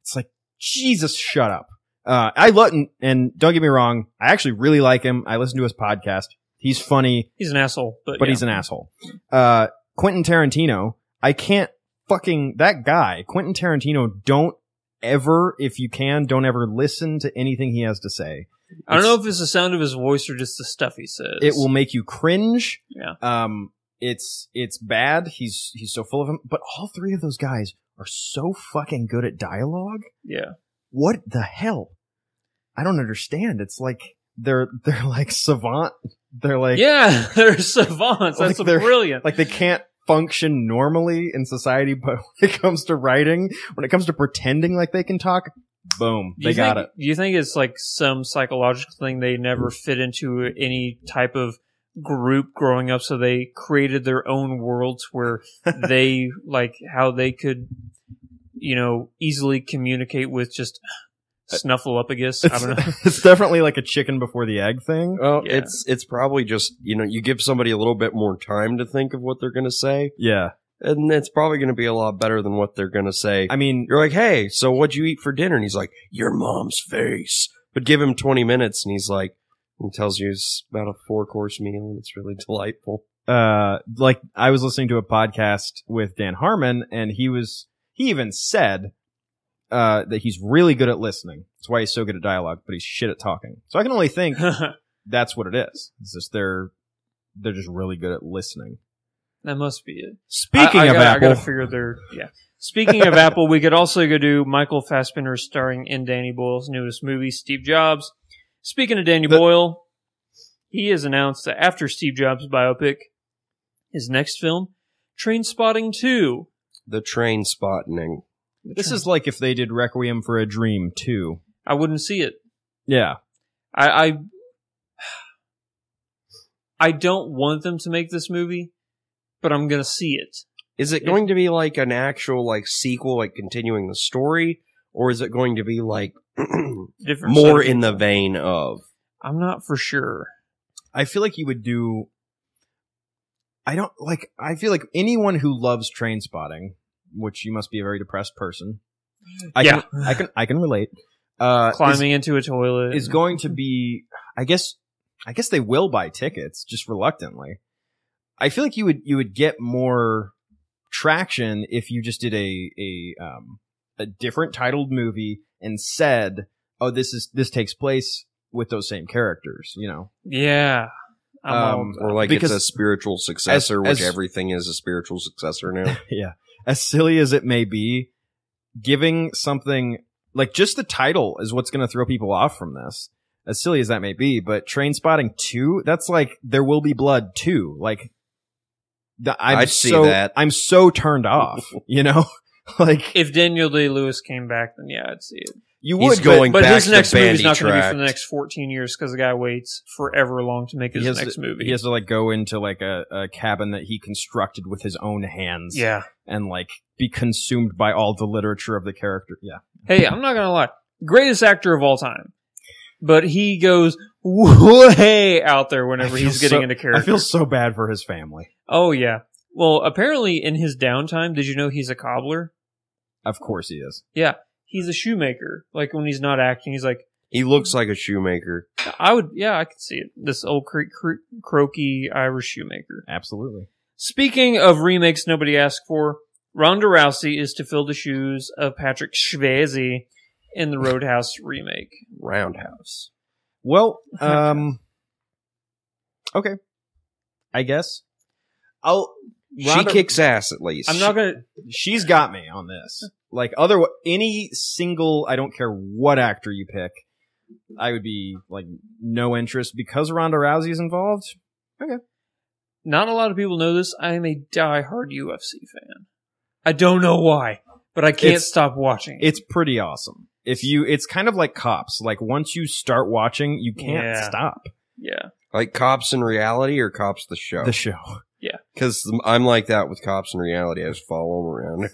it's like, Jesus, shut up. I love, and don't get me wrong, I actually really like him. I listen to his podcast. He's funny, He's an asshole, but but yeah. he's an asshole. Quentin Tarantino, I can't that guy, Quentin Tarantino, don't ever listen to anything he has to say. I don't know if it's the sound of his voice or just the stuff he says. It will make you cringe. Yeah. It's bad. He's so full of him. But all three of those guys are so fucking good at dialogue. Yeah. What the hell? I don't understand. It's like they're like savant. They're like Yeah, they're savants. That's brilliant. Like they can't function normally in society, but when it comes to writing, when it comes to pretending like they can talk, boom, they got it. Do you think it's like some psychological thing they never fit into any type of group growing up, so they created their own worlds where they like how they could, easily communicate with just Snuffleupagus? I don't know. It's definitely like a chicken before the egg thing. Well, Yeah. it's probably just, you give somebody a little bit more time to think of what they're going to say, Yeah. and it's probably going to be a lot better than what they're going to say. I mean, You're like, hey, so what'd you eat for dinner? And he's like, your mom's face. But give him 20 minutes, and he tells you it's about a 4-course meal, and it's really delightful. like I was listening to a podcast with Dan Harmon, and he even said that he's really good at listening. That's why he's so good at dialogue, but he's shit at talking. So I can only think that's what it is. It's just they're just really good at listening. That must be it. Speaking of I Apple, gotta figure Speaking of Apple, we could also go do Michael Fassbender starring in Danny Boyle's newest movie, Steve Jobs. Speaking of Danny Boyle, he has announced that after Steve Jobs' biopic, his next film, Trainspotting 2. The train spotting. this is like if they did Requiem for a Dream too. I wouldn't see it. Yeah. I don't want them to make this movie, but I'm gonna see it. Is it going to be like an actual sequel, like continuing the story, or is it going to be like Different more set of in the people. vein of? I'm not for sure. I feel like you would do. I feel like anyone who loves Trainspotting, which you must be a very depressed person. I can relate. Climbing into a toilet is going to be. I guess they will buy tickets, just reluctantly. I feel like you would get more traction if you just did a different titled movie and said, "Oh, this takes place with those same characters," Yeah. Or like because it's a spiritual successor, as- which everything is a spiritual successor now. Yeah. As silly as it may be, giving something like just the title is what's going to throw people off from this. As silly as that may be, but Trainspotting 2, that's like There Will Be Blood 2. Like, I'd see that. I'm so turned off, Like, If Daniel Day-Lewis came back, then yeah, I'd see it. you He's would, going But back his to next movie's Bandy not going to be for Tract. the next 14 years because the guy waits forever long to make his he has next to, movie. He has to go into a cabin that he constructed with his own hands. Yeah. And be consumed by all the literature of the character. Yeah. Hey, I'm not going to lie. Greatest actor of all time. But he goes way out there whenever he's getting into character. I feel so bad for his family. Oh, yeah. Well, apparently in his downtime, did you know he's a cobbler? Of course he is. Yeah. He's a shoemaker. Like when he's not acting, he's like, He looks like a shoemaker. I could see it. This old croaky Irish shoemaker. Absolutely. Speaking of remakes nobody asked for, Ronda Rousey is to fill the shoes of Patrick Swayze in the Roadhouse remake. Roundhouse. Well, okay. I guess. She kicks ass at least. I'm not gonna. She's got me on this. Any single, I don't care what actor you pick, I would be no interest because Ronda Rousey's involved. Okay. Not a lot of people know this. I am a diehard UFC fan. I don't know why, but I can't stop watching. It's pretty awesome. It's kind of like Cops. Once you start watching, you can't stop. Yeah. Like Cops in Reality or Cops the Show? The show. Because I'm like that with Cops in Reality. I just follow them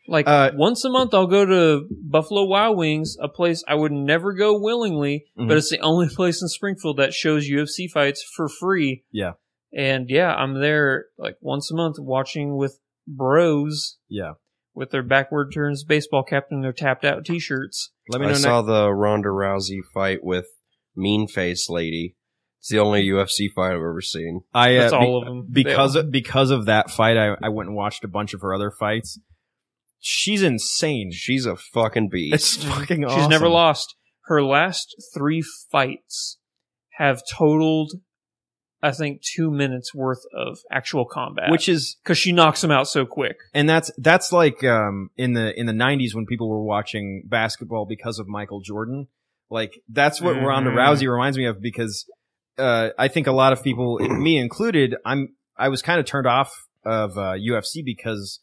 around. Once a month, I'll go to Buffalo Wild Wings, a place I would never go willingly, but it's the only place in Springfield that shows UFC fights for free. Yeah. And I'm there once a month watching with bros. Yeah. With their backward turns baseball cap and their tapped out t-shirts. Let me I know saw the Ronda Rousey fight with Mean Face Lady. It's the only UFC fight I've ever seen. That's all of them. Because of that fight, I went and watched a bunch of her other fights. She's insane. She's a fucking beast. It's fucking awesome. She's never lost. Her last 3 fights have totaled, I think, 2 minutes worth of actual combat. Which is because she knocks them out so quick. And that's like in the 90s when people were watching basketball because of Michael Jordan. Like that's what Ronda Rousey reminds me of, because I think a lot of people, me included, I was kind of turned off of UFC because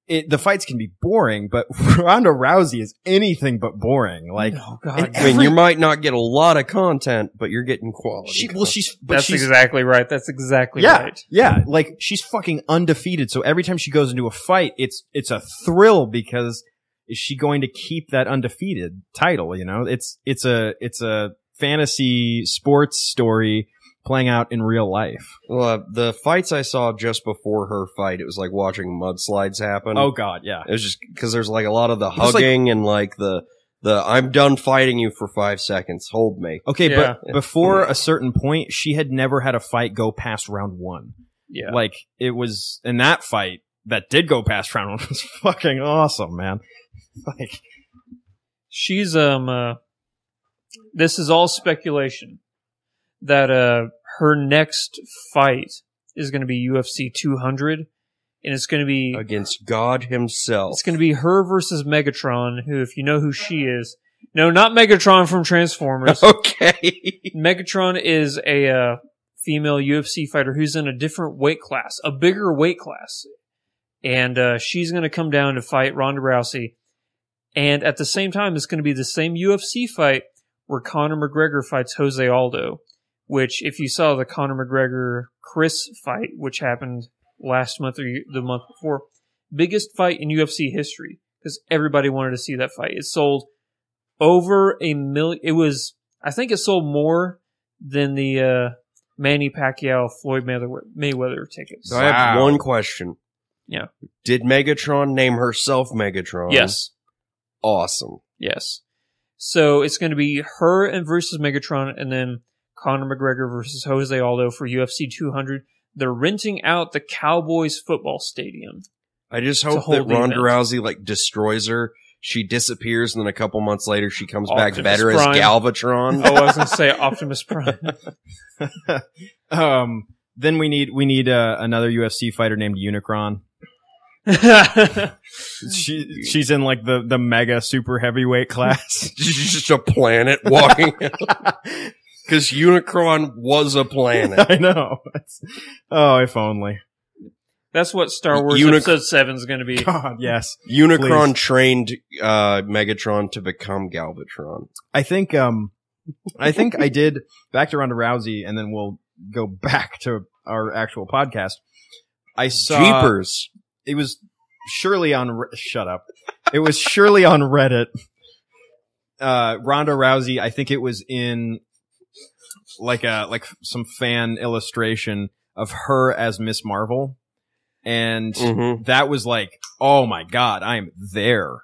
the fights can be boring, but Ronda Rousey is anything but boring. Like, oh God, I mean, you might not get a lot of content, but you're getting quality. That's exactly right. That's exactly yeah, right. Yeah, like she's fucking undefeated. So every time she goes into a fight, it's a thrill, because is she going to keep that undefeated title? You know, it's a fantasy sports story playing out in real life. Well, the fights I saw just before her fight, it was like watching mudslides happen. Oh God, yeah. It was just because there's like a lot of the hugging and like the I'm done fighting you for 5 seconds. Hold me. Okay, yeah. But before a certain point, she had never had a fight go past round 1. Yeah. Like it was in that fight that did go past round 1 was fucking awesome, man. Like she's this is all speculation that her next fight is going to be UFC 200, and it's going to be against God himself. It's going to be her versus Megatron, who, if you know who she is, no, not Megatron from Transformers. Okay. Megatron is a female UFC fighter who's in a different weight class, a bigger weight class, and she's going to come down to fight Ronda Rousey. And at the same time, it's going to be the same UFC fight where Conor McGregor fights Jose Aldo. Which, if you saw the Conor McGregor-Chris fight, which happened last month or the month before, biggest fight in UFC history, because everybody wanted to see that fight. It sold over 1 million. I think it sold more than the Manny Pacquiao-Floyd Mayweather tickets. So I have one question. Yeah. Did Megatron name herself Megatron? Yes. Awesome. Yes. So it's going to be her and versus Megatron, and then Conor McGregor versus Jose Aldo for UFC 200. They're renting out the Cowboys football stadium. I just hope that Ronda Rousey like destroys her. She disappears, and then a couple months later, she comes back better as Galvatron. Oh, I was going to say Optimus Prime. Then we need another UFC fighter named Unicron. She's in like the mega super heavyweight class. She's just a planet walking. Because Unicron was a planet. I know. If only. That's what Star Wars Episode 7 is going to be. God, yes. Unicron trained Megatron to become Galvatron. I think I did, back to Ronda Rousey, and then we'll go back to our actual podcast. I saw... Jeepers. It was surely on... Shut up. It was surely on Reddit. Ronda Rousey, I think it was in... like some fan illustration of her as Miss Marvel, and that was like, oh my God, I'm there.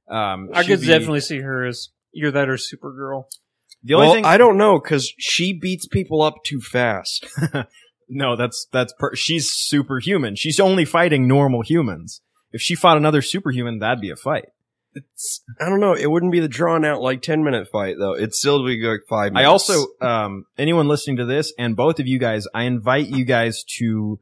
I could definitely see her as either that or Supergirl. The only thing I don't know, because she beats people up too fast. No, she's superhuman. She's only fighting normal humans. If she fought another superhuman, that'd be a fight. I don't know. It wouldn't be the drawn out like 10-minute fight though. It'd still be like 5 minutes. I also, anyone listening to this and both of you guys, I invite you guys to,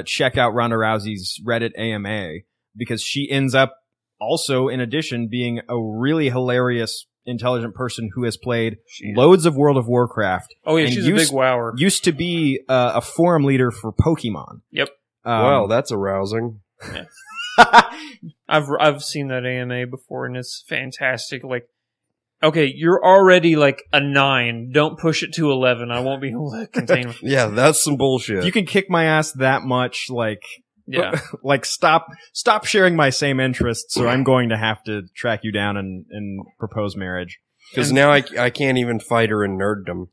check out Ronda Rousey's Reddit AMA, because she ends up also, in addition, being a really hilarious, intelligent person who has played loads of World of Warcraft. Oh yeah, she's a big wower. Used to be a forum leader for Pokemon. Yep. Wow, that's arousing. Yeah. I've seen that AMA before, and it's fantastic. Like, okay, you're already like a 9. Don't push it to 11. I won't be able to contain. Yeah, that's some bullshit. If you can kick my ass that much, like, yeah, like stop sharing my same interests, or I'm going to have to track you down and propose marriage. Because now I can't even fight her in nerddom.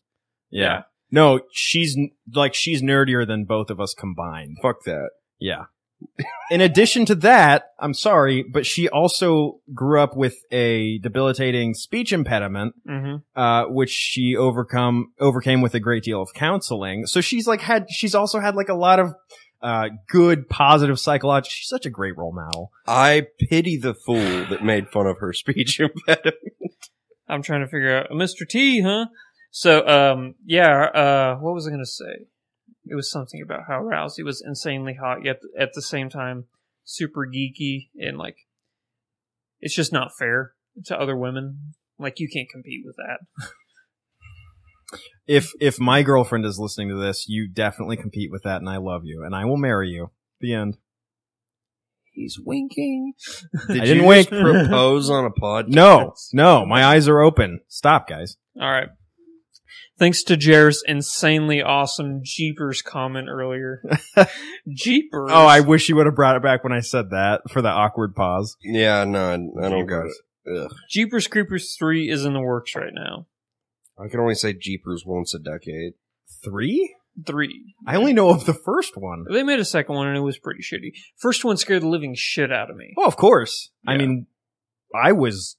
Yeah. No, she's nerdier than both of us combined. Fuck that. Yeah. in addition to that, I'm sorry, but she also grew up with a debilitating speech impediment, which she overcame with a great deal of counseling. So she's also had like a lot of good, positive psychological. She's such a great role model. I pity the fool that made fun of her speech impediment. I'm trying to figure out Mr. T, huh? So, what was I going to say? It was something about how Rousey was insanely hot, yet at the same time super geeky, and like it's just not fair to other women. Like, you can't compete with that. If my girlfriend is listening to this, you definitely compete with that, and I love you, and I will marry you. The end. He's winking. Did I didn't you wink. just propose on a podcast? No, my eyes are open. Stop, guys. All right. Thanks to Jared's insanely awesome Jeepers comment earlier. Jeepers. Oh, I wish you would have brought it back when I said that for the awkward pause. Yeah, no, I don't got it. Ugh. Jeepers Creepers 3 is in the works right now. I can only say Jeepers once a decade. 3? 3. I only know of the first one. They made a second one and it was pretty shitty. First one scared the living shit out of me. Oh, of course. Yeah. I mean, I was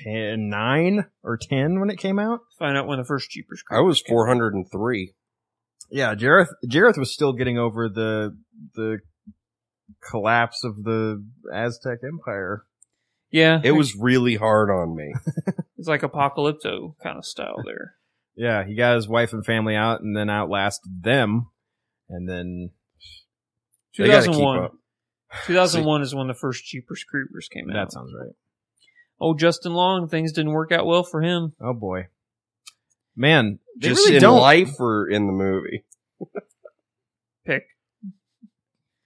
9 or 10 when it came out. Find out when the first Jeepers Creepers I was came out. 403. Yeah, Jareth was still getting over the collapse of the Aztec Empire. Yeah. It was really hard on me. It's like Apocalypto kind of style there. Yeah, he got his wife and family out and then outlasted them. And then They gotta keep 2001. up. 2001 is when the first Jeepers Creepers came out. that sounds right. Oh, Justin Long, things didn't work out well for him. Oh boy. Man, they Just really in don't. life or in the movie? Pick.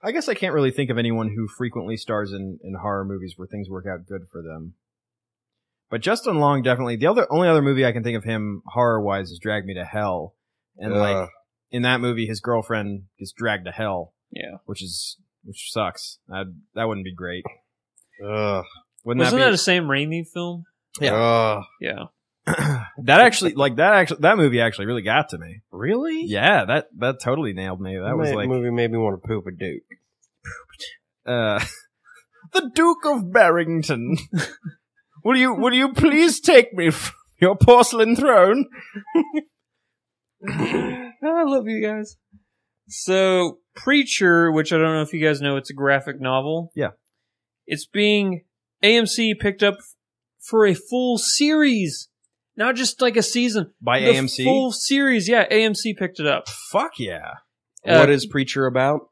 I guess I can't really think of anyone who frequently stars in horror movies where things work out good for them. But Justin Long definitely. The only other movie I can think of him horror-wise is Drag Me to Hell. And like in that movie, his girlfriend gets dragged to hell. Yeah. Which sucks. That wouldn't be great. Ugh. Wouldn't Wasn't that that be? a Sam Raimi film? Ugh. Yeah. that movie actually really got to me. Really? Yeah, that totally nailed me. That was like movie made me want to poop a duke. the Duke of Barrington. Will you please take me from your porcelain throne? I love you guys. So, Preacher, which I don't know if you guys know, it's a graphic novel. Yeah. It's being AMC picked up for a full series, not just like a season. By The AMC? full series, yeah. AMC picked it up. Fuck yeah. What is Preacher about?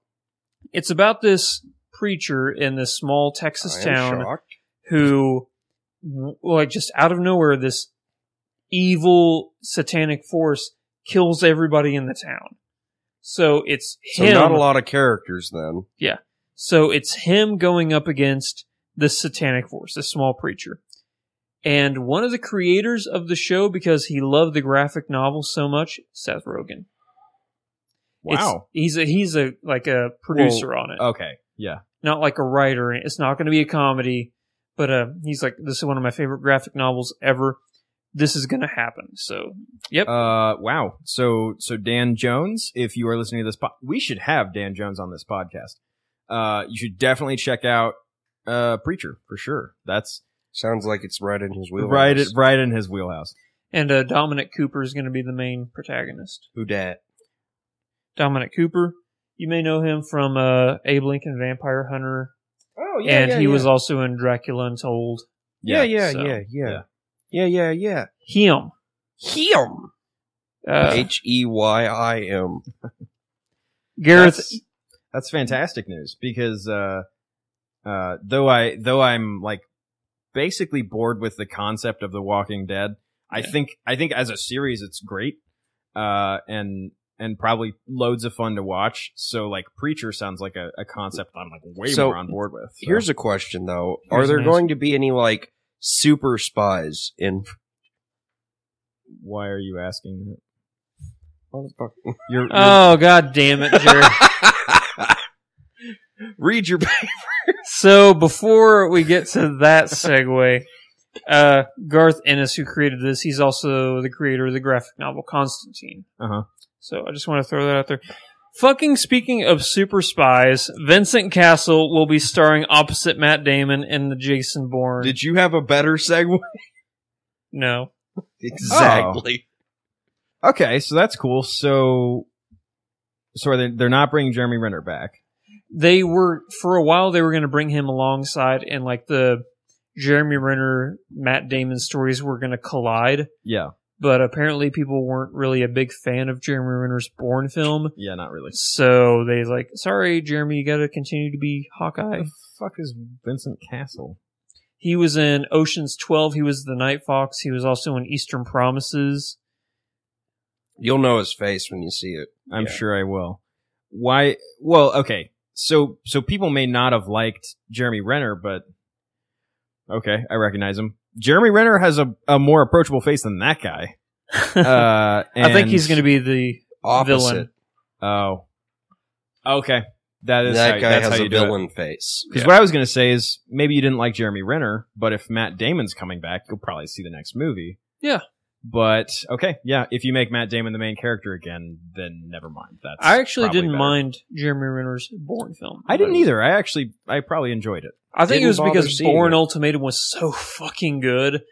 It's about this preacher in this small Texas I am town shocked. who, like, just out of nowhere, this evil satanic force kills everybody in the town. So it's So him. not a lot of characters then. Yeah. So it's him going up against this satanic force, this small preacher. And one of the creators of the show, because he loved the graphic novel so much, Seth Rogen. Wow. He's a producer on it. Okay. Yeah. Not like a writer. It's not going to be a comedy, but he's like, this is one of my favorite graphic novels ever. This is going to happen. So, yep. Wow. So Dan Jones, if you are listening to this, we should have Dan Jones on this podcast. You should definitely check out Preacher for sure. That's Sounds like it's right in his wheelhouse. right in his wheelhouse. And Dominic Cooper is going to be the main protagonist. Who dat? Dominic Cooper, you may know him from Abe Lincoln Vampire Hunter. Oh And he was also in Dracula Untold. Yeah. Him. Him. Uh, Heym. Gareth. That's fantastic news because though I'm like basically bored with the concept of The Walking Dead, I think as a series it's great and probably loads of fun to watch. So like Preacher sounds like a concept I'm like way more on board with. So. Here's a question though: Here's are there an going to be any like super spies in? Why are you asking? Motherfucker. You're Oh, god damn it, Jared. Read your paper. So before we get to that segue, Garth Ennis, who created this, he's also the creator of the graphic novel Constantine. Uh-huh. So I just want to throw that out there. Fucking speaking of super spies, Vincent Castle will be starring opposite Matt Damon in the Jason Bourne. Did you have a better segue? No. Exactly. Okay, so that's cool. So they're not bringing Jeremy Renner back. They were, for a while, they were going to bring him alongside, and like the Jeremy Renner, Matt Damon stories were going to collide. Yeah. But apparently people weren't really a big fan of Jeremy Renner's Bourne film. Yeah, not really. So they like, sorry, Jeremy, you got to continue to be Hawkeye. What the fuck is Vincent Castle? He was in Ocean's 12. He was the Night Fox. He was also in Eastern Promises. You'll know his face when you see it. I'm sure I will. Why? Well, okay. So people may not have liked Jeremy Renner, but okay, I recognize him. Jeremy Renner has a more approachable face than that guy. I think he's going to be the Opposite. villain. Oh, okay. That's That guy how has you a do it. villain face. Because what I was going to say is maybe you didn't like Jeremy Renner, but if Matt Damon's coming back, you'll probably see the next movie. Yeah. But okay, yeah. If you make Matt Damon the main character again, then never mind. That's I actually probably didn't better. mind Jeremy Renner's Bourne film. I didn't either. I probably enjoyed it. I think Didn't it was bother because seeing Bourne it. Ultimatum was so fucking good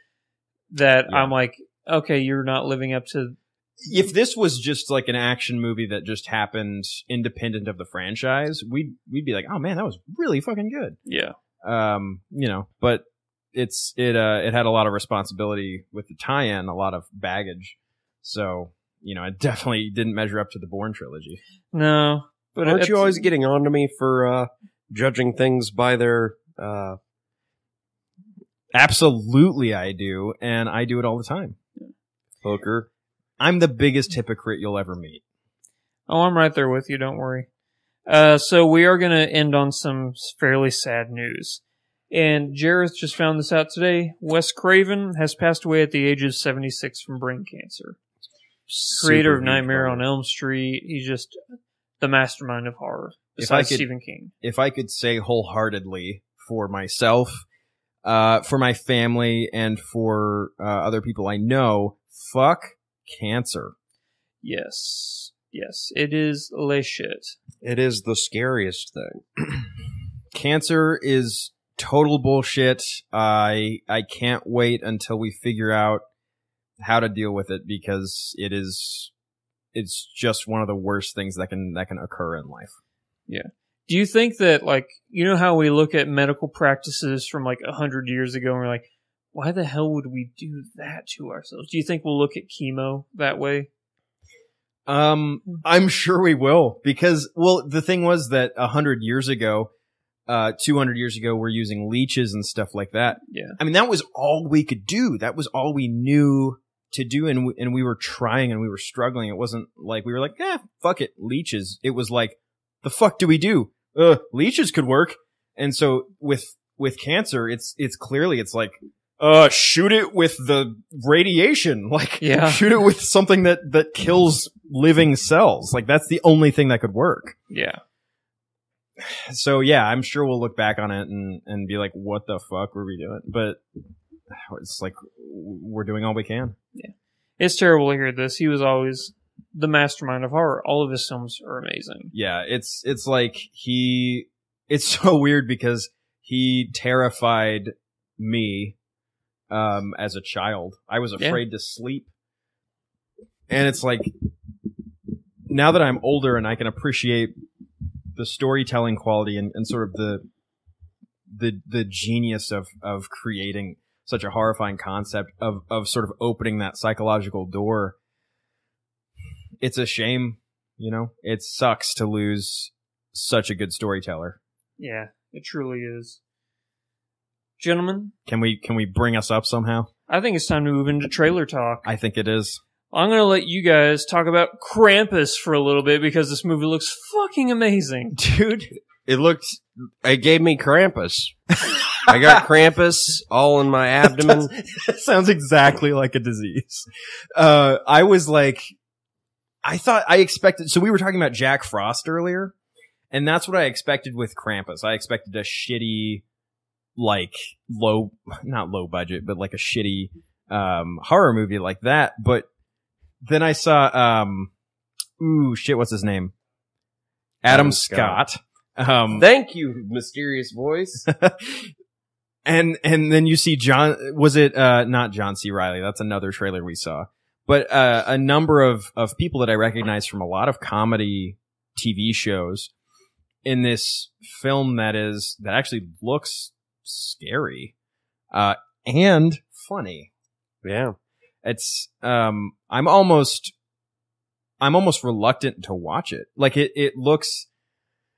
that Yeah. I'm like, okay, you're not living up to... If this was just like an action movie that just happened independent of the franchise, we'd be like, oh man, that was really fucking good. Yeah. But it had a lot of responsibility with the tie-in, a lot of baggage. So, it definitely didn't measure up to the Bourne trilogy. No. But Aren't you it's- always getting on to me for judging things by their... Absolutely I do, and I do it all the time. poker? I'm the biggest hypocrite you'll ever meet. Oh, I'm right there with you. Don't worry. So we are going to end on some fairly sad news. And Jareth just found this out today. Wes Craven has passed away at the age of 76 from brain cancer. Creator of Super Nightmare huge on Elm Street. He's just the mastermind of horror. If I Besides could- Stephen King. If I could say wholeheartedly for myself, for my family, and for other people I know, fuck cancer. Yes. Yes. It is le shit. It is the scariest thing. Cancer is total bullshit. I can't wait until we figure out how to deal with it, because it's just one of the worst things that can occur in life. Do you think that, like, you know how we look at medical practices from like 100 years ago and we're like, why the hell would we do that to ourselves? Do you think we'll look at chemo that way? I'm sure we will, because, well, the thing was that 100 years ago, 200 years ago, we're using leeches and stuff like that. Yeah. I mean, that was all we could do. That was all we knew to do, and we were trying and we were struggling. It wasn't like we were like, fuck it, leeches. It was like, the fuck do we do? Leeches could work. And so with cancer, it's clearly, it's like, shoot it with the radiation. Like, Yeah. shoot it with something that kills living cells. Like, that's the only thing that could work. Yeah. So yeah, I'm sure we'll look back on it and be like, what the fuck were we doing? But it's like, we're doing all we can. It's terrible to hear this. He was always the mastermind of horror. All of his films are amazing. Yeah, it's like it's so weird because he terrified me as a child. I was afraid to sleep. And it's like, now that I'm older and I can appreciate the storytelling quality and sort of the genius of creating such a horrifying concept of sort of opening that psychological door, it's a shame, it sucks to lose such a good storyteller. Yeah, it truly is. Gentlemen, Can we bring us up somehow? I think it's time to move into trailer talk. I think it is. I'm going to let you guys talk about Krampus for a little bit because this movie looks fucking amazing. Dude, It gave me Krampus. I got Krampus all in my abdomen. that sounds exactly like a disease. I was like, I expected, so we were talking about Jack Frost earlier, and that's what I expected with Krampus. I expected a shitty, like, not low budget, but like a shitty, horror movie like that. But then I saw, what's his name? Adam Scott. Thank you, mysterious voice. And then you see John, was it, not John C. Reilly? That's another trailer we saw. But, a number of people that I recognize from a lot of comedy TV shows in this film that actually looks scary, and funny. Yeah. It's, I'm almost reluctant to watch it. Like it looks,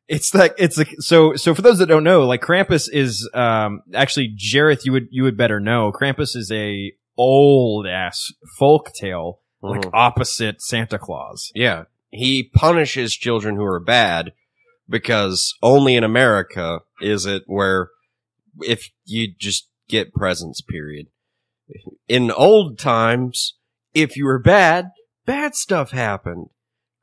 it's like so for those that don't know, like Krampus is actually, Jareth, you would better know. Krampus is a old ass folk tale, like opposite Santa Claus. Yeah. He punishes children who are bad because only in America is it where if you just get presents, period. In old times, if you were bad stuff happened.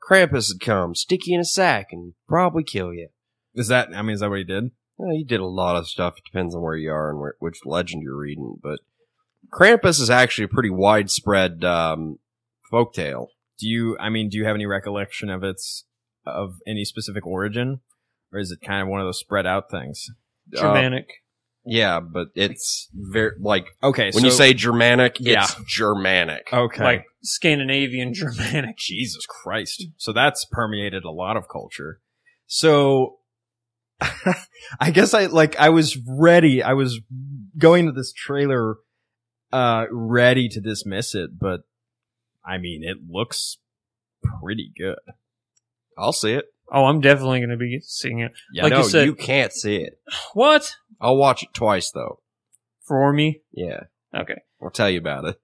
Krampus would come, stick you in a sack, and probably kill you. Is that what he did? Well, he did a lot of stuff. It depends on where you are and which legend you're reading. But Krampus is actually a pretty widespread folktale. Do you have any recollection of any specific origin? Or is it kind of one of those spread out things? Germanic. Yeah, but it's very, like, okay, when you say Germanic, yeah. It's Germanic. Okay. Like Scandinavian Germanic. Jesus Christ. So that's permeated a lot of culture. So I guess I was ready. I was going to this trailer ready to dismiss it, but I mean, it looks pretty good. I'll see it. Oh, I'm definitely going to be seeing it. Yeah, like no, you said, you can't see it. What? I'll watch it twice, though. For me? Yeah. Okay. I'll tell you about it.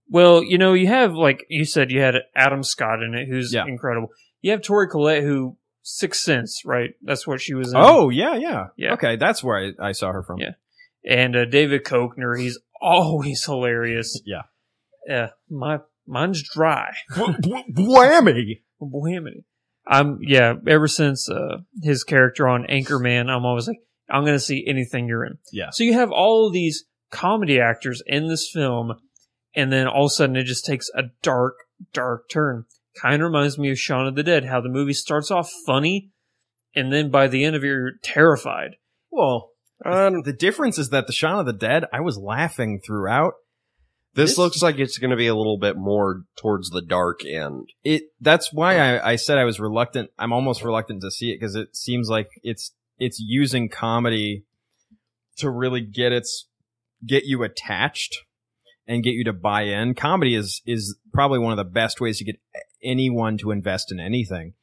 Well, you have, like you said, you had Adam Scott in it, who's Yeah. incredible. You have Tori Collette, who, Sixth Sense, right? That's what she was in. Oh, yeah. Yeah. Okay, that's where I saw her from. Yeah. And David Koechner, he's always hilarious. Yeah. Mine's dry. Whammy! Whammy. Ever since his character on Anchorman, I'm always like, I'm going to see anything you're in. Yeah. So you have all of these comedy actors in this film, and then all of a sudden it just takes a dark, dark turn. Kind of reminds me of Shaun of the Dead, how the movie starts off funny, and then by the end of it, you're terrified. Well, the difference is that the Shaun of the Dead, I was laughing throughout. This looks like it's going to be a little bit more towards the dark end. That's why I said I was reluctant. I'm almost reluctant to see it because it seems like it's using comedy to really get you attached and get you to buy in. Comedy is probably one of the best ways to get anyone to invest in anything.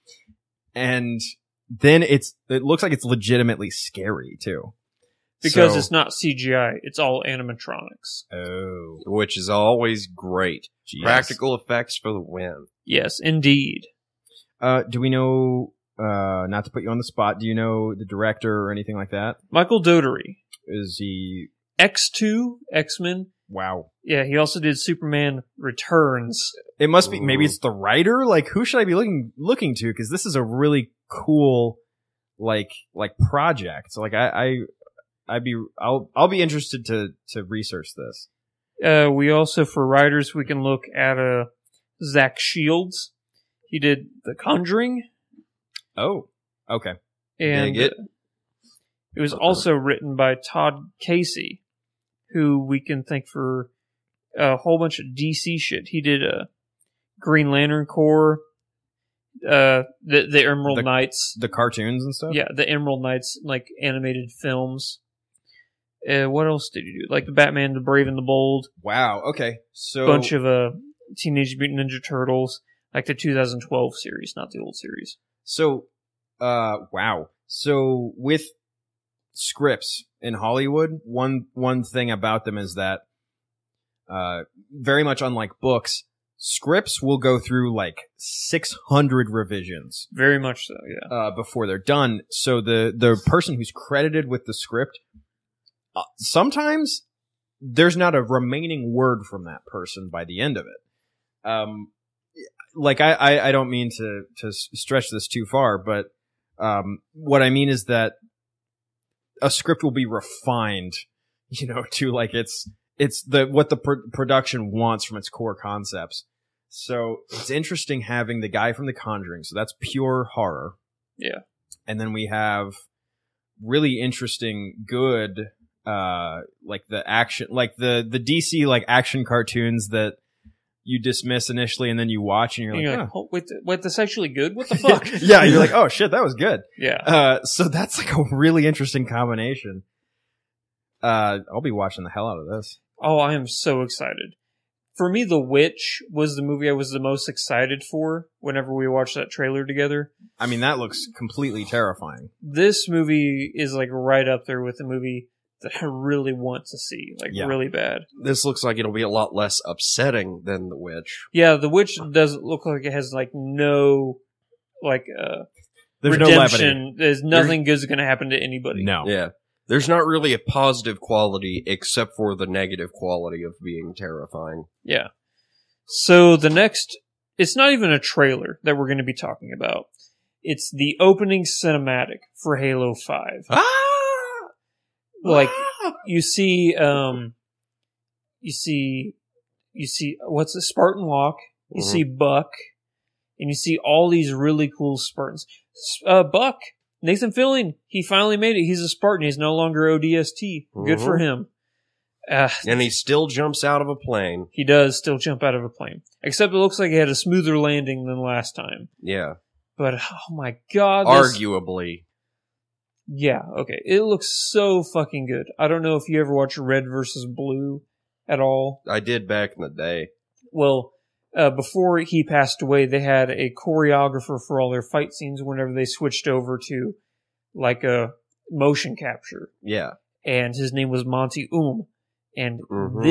And then it looks like it's legitimately scary too. Because it's not CGI, it's all animatronics. Oh. Which is always great. Jeez. Practical effects for the win. Yes, indeed. Do we know, not to put you on the spot, do you know the director or anything like that? Michael Dougherty. Is he... X2, X-Men. Wow. Yeah, he also did Superman Returns. It must be, maybe it's the writer? Like, who should I be looking to? Because this is a really cool, like project. So, like, I'll be interested to research this. We also, for writers, we can look at Zach Shields. He did The Conjuring. Oh, okay. And Dig it. It was also written by Todd Casey, who we can thank for a whole bunch of DC shit. He did Green Lantern Corps, the Emerald Knights. The cartoons and stuff? Yeah, the Emerald Knights, like animated films. What else did he do? Like the Batman, the Brave and the Bold. Wow, okay. So Bunch of Teenage Mutant Ninja Turtles, like the 2012 series, not the old series. So, wow. So with scripts in Hollywood, one thing about them is that, very much unlike books, scripts will go through like 600 revisions. Very much so, yeah. Before they're done. So the person who's credited with the script, sometimes there's not a remaining word from that person by the end of it. Like I don't mean to stretch this too far, but what I mean is that a script will be refined, to like it's what the production wants from its core concepts. So it's interesting having the guy from The Conjuring. So that's pure horror. Yeah. And then we have really interesting, good, like the action, like the DC like action cartoons that you dismiss initially, and then you watch, and And you're like, like, oh, wait, that's actually good? What the fuck? yeah, you're like, oh shit, that was good. Yeah. So that's like a really interesting combination. I'll be watching the hell out of this. Oh, I am so excited. For me, The Witch was the movie I was the most excited for whenever we watched that trailer together. I mean, that looks completely terrifying. This movie is like right up there with the movie that I really want to see, like Yeah. really bad. This looks like it'll be a lot less upsetting than The Witch. Yeah, The Witch doesn't look like it has like no like There's no levity. redemption. There's nothing good's going to happen to anybody. No. Yeah. There's not really a positive quality except for the negative quality of being terrifying. Yeah. So the next, it's not even a trailer that we're going to be talking about. It's the opening cinematic for Halo 5. Ah! Like Ah! you see what's a Spartan Locke, you Mhm. see Buck, and you see all these really cool Spartans. Buck, Nathan Fillion, he finally made it. He's a Spartan. He's no longer ODST. Good for him. And he still jumps out of a plane. He does still jump out of a plane. Except it looks like he had a smoother landing than last time. Yeah. But, oh my god. Arguably. Yeah, okay. It looks so fucking good. I don't know if you ever watched Red versus Blue at all. I did back in the day. Well, before he passed away, they had a choreographer for all their fight scenes whenever they switched over to, like, a motion capture. Yeah. And his name was Monty And Mhm.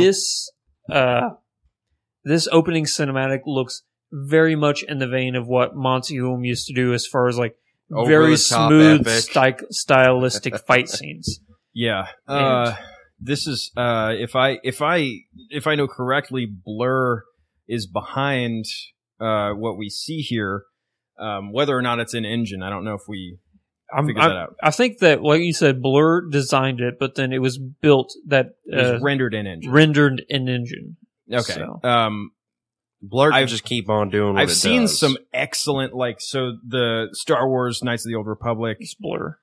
this opening cinematic looks very much in the vein of what Monty used to do as far as, like, Over very the top smooth, epic. stylistic fight scenes. Yeah. And- This is if I know correctly, Blur is behind what we see here. Whether or not it's in engine, I don't know if we figured that out. I think that, like you said, Blur designed it, but then it was built that It was rendered in engine. rendered in engine. Okay. So. Blur can I've- just keep on doing what I've it seen does. some excellent, like, so the Star Wars Knights of the Old Republic, It's Blur.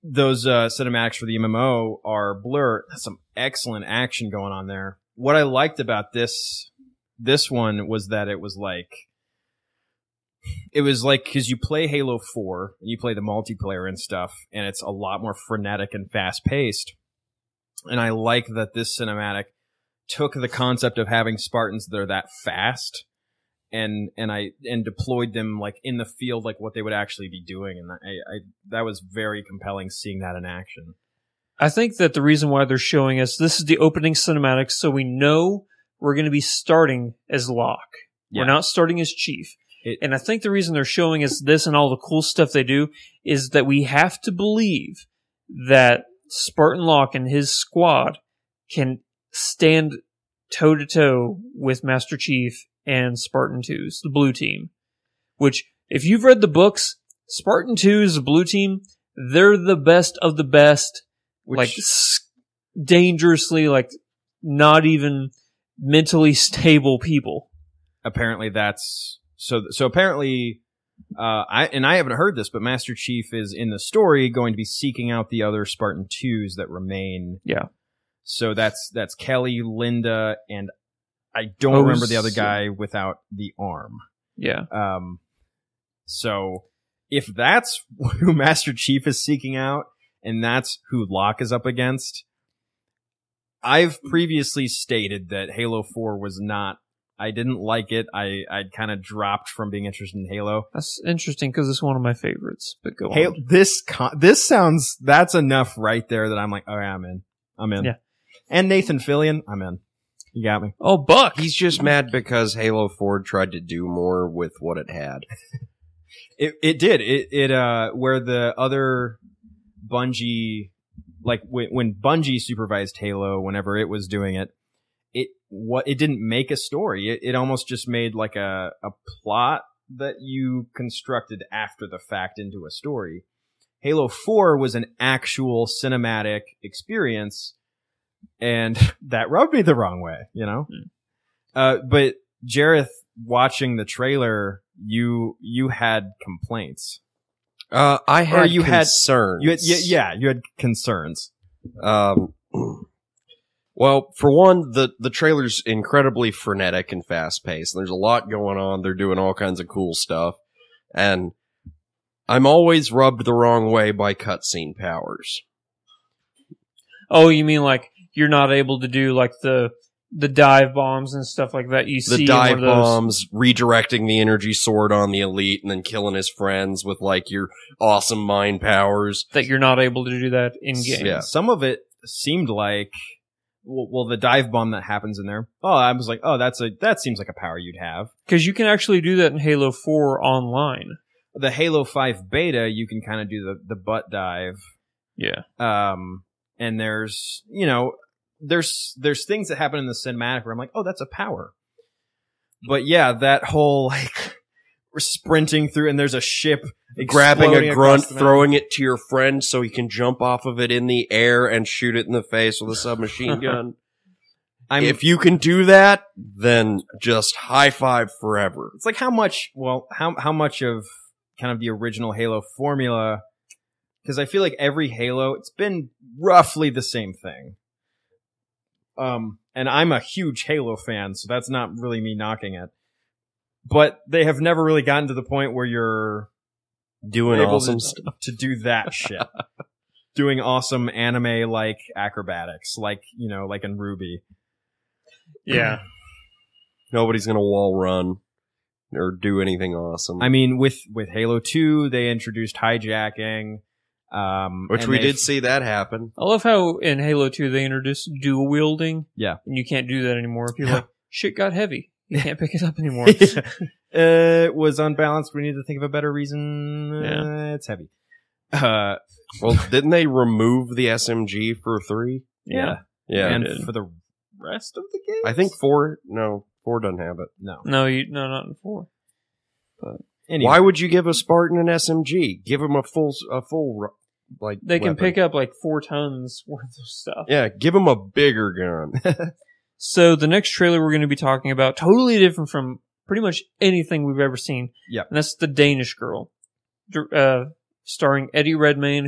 those cinematics for the MMO are Blur. That's some excellent action going on there. What I liked about this one was that it was like because you play Halo 4, you play the multiplayer and stuff, and it's a lot more frenetic and fast paced. And I like that this cinematic took the concept of having Spartans that are that fast and deployed them like in the field, like what they would actually be doing. And that was very compelling seeing that in action. I think that the reason why they're showing us this is the opening cinematic, so we know we're going to be starting as Locke. Yeah. We're not starting as Chief. And I think the reason they're showing us this and all the cool stuff they do is that we have to believe that Spartan Locke and his squad can stand toe-to-toe with Master Chief and Spartan 2's, the blue team. Which, if you've read the books, Spartan 2's, the blue team, they're the best of the best, dangerously, like, not even mentally stable people. Apparently that's so apparently I haven't heard this, but Master Chief is in the story going to be seeking out the other Spartan 2s that remain. Yeah. So that's Kelly, Linda, and I don't remember the other guy without the arm. Yeah. So if that's who Master Chief is seeking out and that's who Locke is up against, I've previously stated that Halo 4 was not, I didn't like it. I'd kind of dropped from being interested in Halo. That's interesting because it's one of my favorites, but go on. This sounds, that's enough right there that I'm like, oh yeah, I'm in. Yeah. And Nathan Fillion, I'm in. You got me. Oh, Buck! He's just mad because Halo 4 tried to do more with what it had. It did. Where the other Bungie, like when Bungie supervised Halo, whenever it was doing it, it didn't make a story. It almost just made like a plot that you constructed after the fact into a story. Halo 4 was an actual cinematic experience, and that rubbed me the wrong way, you know? But Jareth, watching the trailer, you had complaints. I had you had- concerns. You had concerns. Well, for one, the trailer's incredibly frenetic and fast paced. There's a lot going on. They're doing all kinds of cool stuff, and I'm always rubbed the wrong way by cutscene powers. Oh, you mean like you're not able to do like the dive bombs and stuff like that? You see The in dive one of those- bombs, redirecting the energy sword on the elite, and then killing his friends with like your awesome mind powers. that you're not able to do that in game. Yeah. Some of it seemed like, well, the dive bomb that happens in there. Oh, I was like, oh, that seems like a power you'd have. Because you can actually do that in Halo 4 online. The Halo 5 beta, you can kind of do the butt dive. Yeah. And there's things that happen in the cinematic where I'm like, oh, that's a power. But yeah, that whole like we're sprinting through and there's a ship Grabbing exploding a across grunt, the mountain. throwing it to your friend so he can jump off of it in the air and shoot it in the face with a submachine gun. If you can do that, then just high five forever. It's like how much of kind of the original Halo formula, because I feel like every Halo, it's been roughly the same thing. And I'm a huge Halo fan, so that's not really me knocking it. But they have never really gotten to the point where you're Doing able awesome to, stuff. to do that shit. Doing awesome anime-like acrobatics, like in Ruby. Yeah. Nobody's gonna wall run or do anything awesome. I mean, with Halo 2, they introduced hijacking. Which and we they've- did see that happen. I love how in Halo 2 they introduced dual wielding. Yeah. And you can't do that anymore. People are like, shit got heavy. You can't pick it up anymore. It was unbalanced. We need to think of a better reason. Yeah. It's heavy. Well, didn't they remove the SMG for 3? Yeah. Yeah. And did. for the rest of the game? I think 4 doesn't have it. No. No, not in 4. Anyway. Why would you give a Spartan an SMG? Give him a full like They can weapon. pick up like 4 tons worth of stuff. Yeah, give him a bigger gun. So the next trailer we're going to be talking about, totally different from pretty much anything we've ever seen. Yep. And that's The Danish Girl. Starring Eddie Redmayne,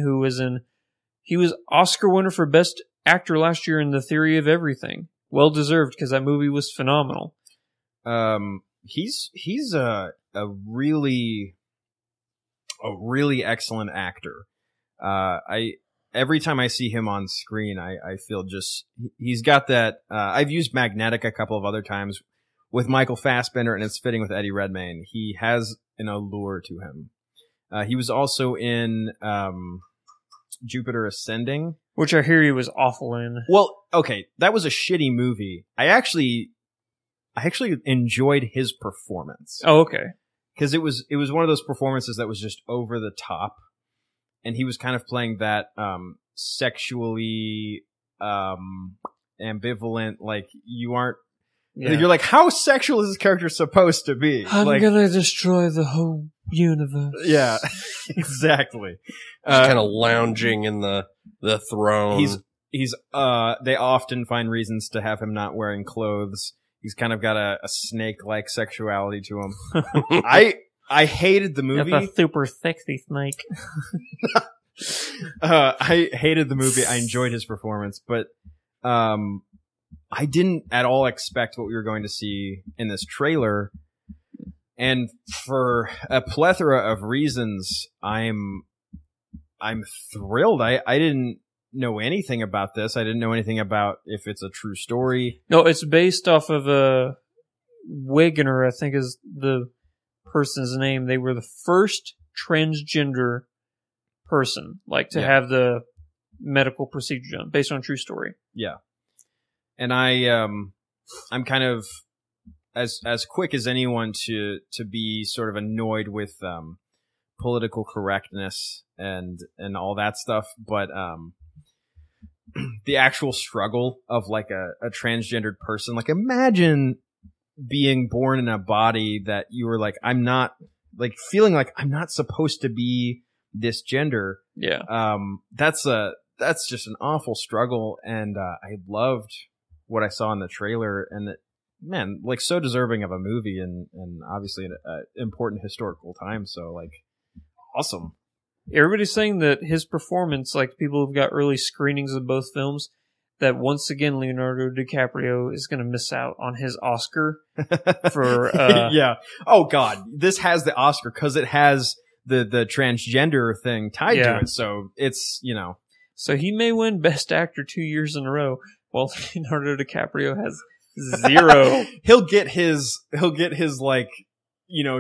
he was Oscar winner for Best Actor last year in The Theory of Everything. Well deserved, because that movie was phenomenal. He's a really excellent actor. Every time I see him on screen, I feel he's got that. I've used Magnetic a couple of other times with Michael Fassbender, and it's fitting with Eddie Redmayne. He has an allure to him. He was also in Jupiter Ascending, Which I hear he was awful in. well, okay, that was a shitty movie. I actually enjoyed his performance Oh, okay. because it was one of those performances that was just over the top, and he was kind of playing that sexually ambivalent, like you aren't. Yeah. You're like, how sexual is this character supposed to be? I'm like, gonna destroy the whole universe. yeah, exactly. Just kind of lounging in the throne. He's they often find reasons to have him not wearing clothes. He's kind of got a snake-like sexuality to him. I hated the movie. That's a super sexy snake. I hated the movie. I enjoyed his performance, but I didn't at all expect what we were going to see in this trailer. And for a plethora of reasons, I'm thrilled. I didn't know anything about this. I didn't know anything about if it's a true story. No, it's based off of a Wegener, I think is the person's name. They were the first transgender person, to have the medical procedure done, based on a true story. Yeah. And I'm kind of as quick as anyone to be sort of annoyed with political correctness and all that stuff, but the actual struggle of like a transgendered person, like imagine being born in a body that you were like, I'm not, like feeling like I'm not supposed to be this gender. Yeah. That's just an awful struggle, and I loved what I saw in the trailer, and that, man, like so deserving of a movie, and obviously an important historical time. So like, awesome. everybody's saying that his performance, like people who've got early screenings of both films, that once again Leonardo DiCaprio is going to miss out on his Oscar for yeah. Oh God, this has the Oscar because it has the transgender thing tied to it. So it's So he may win Best Actor 2 years in a row, while Leonardo DiCaprio has 0. he'll get his like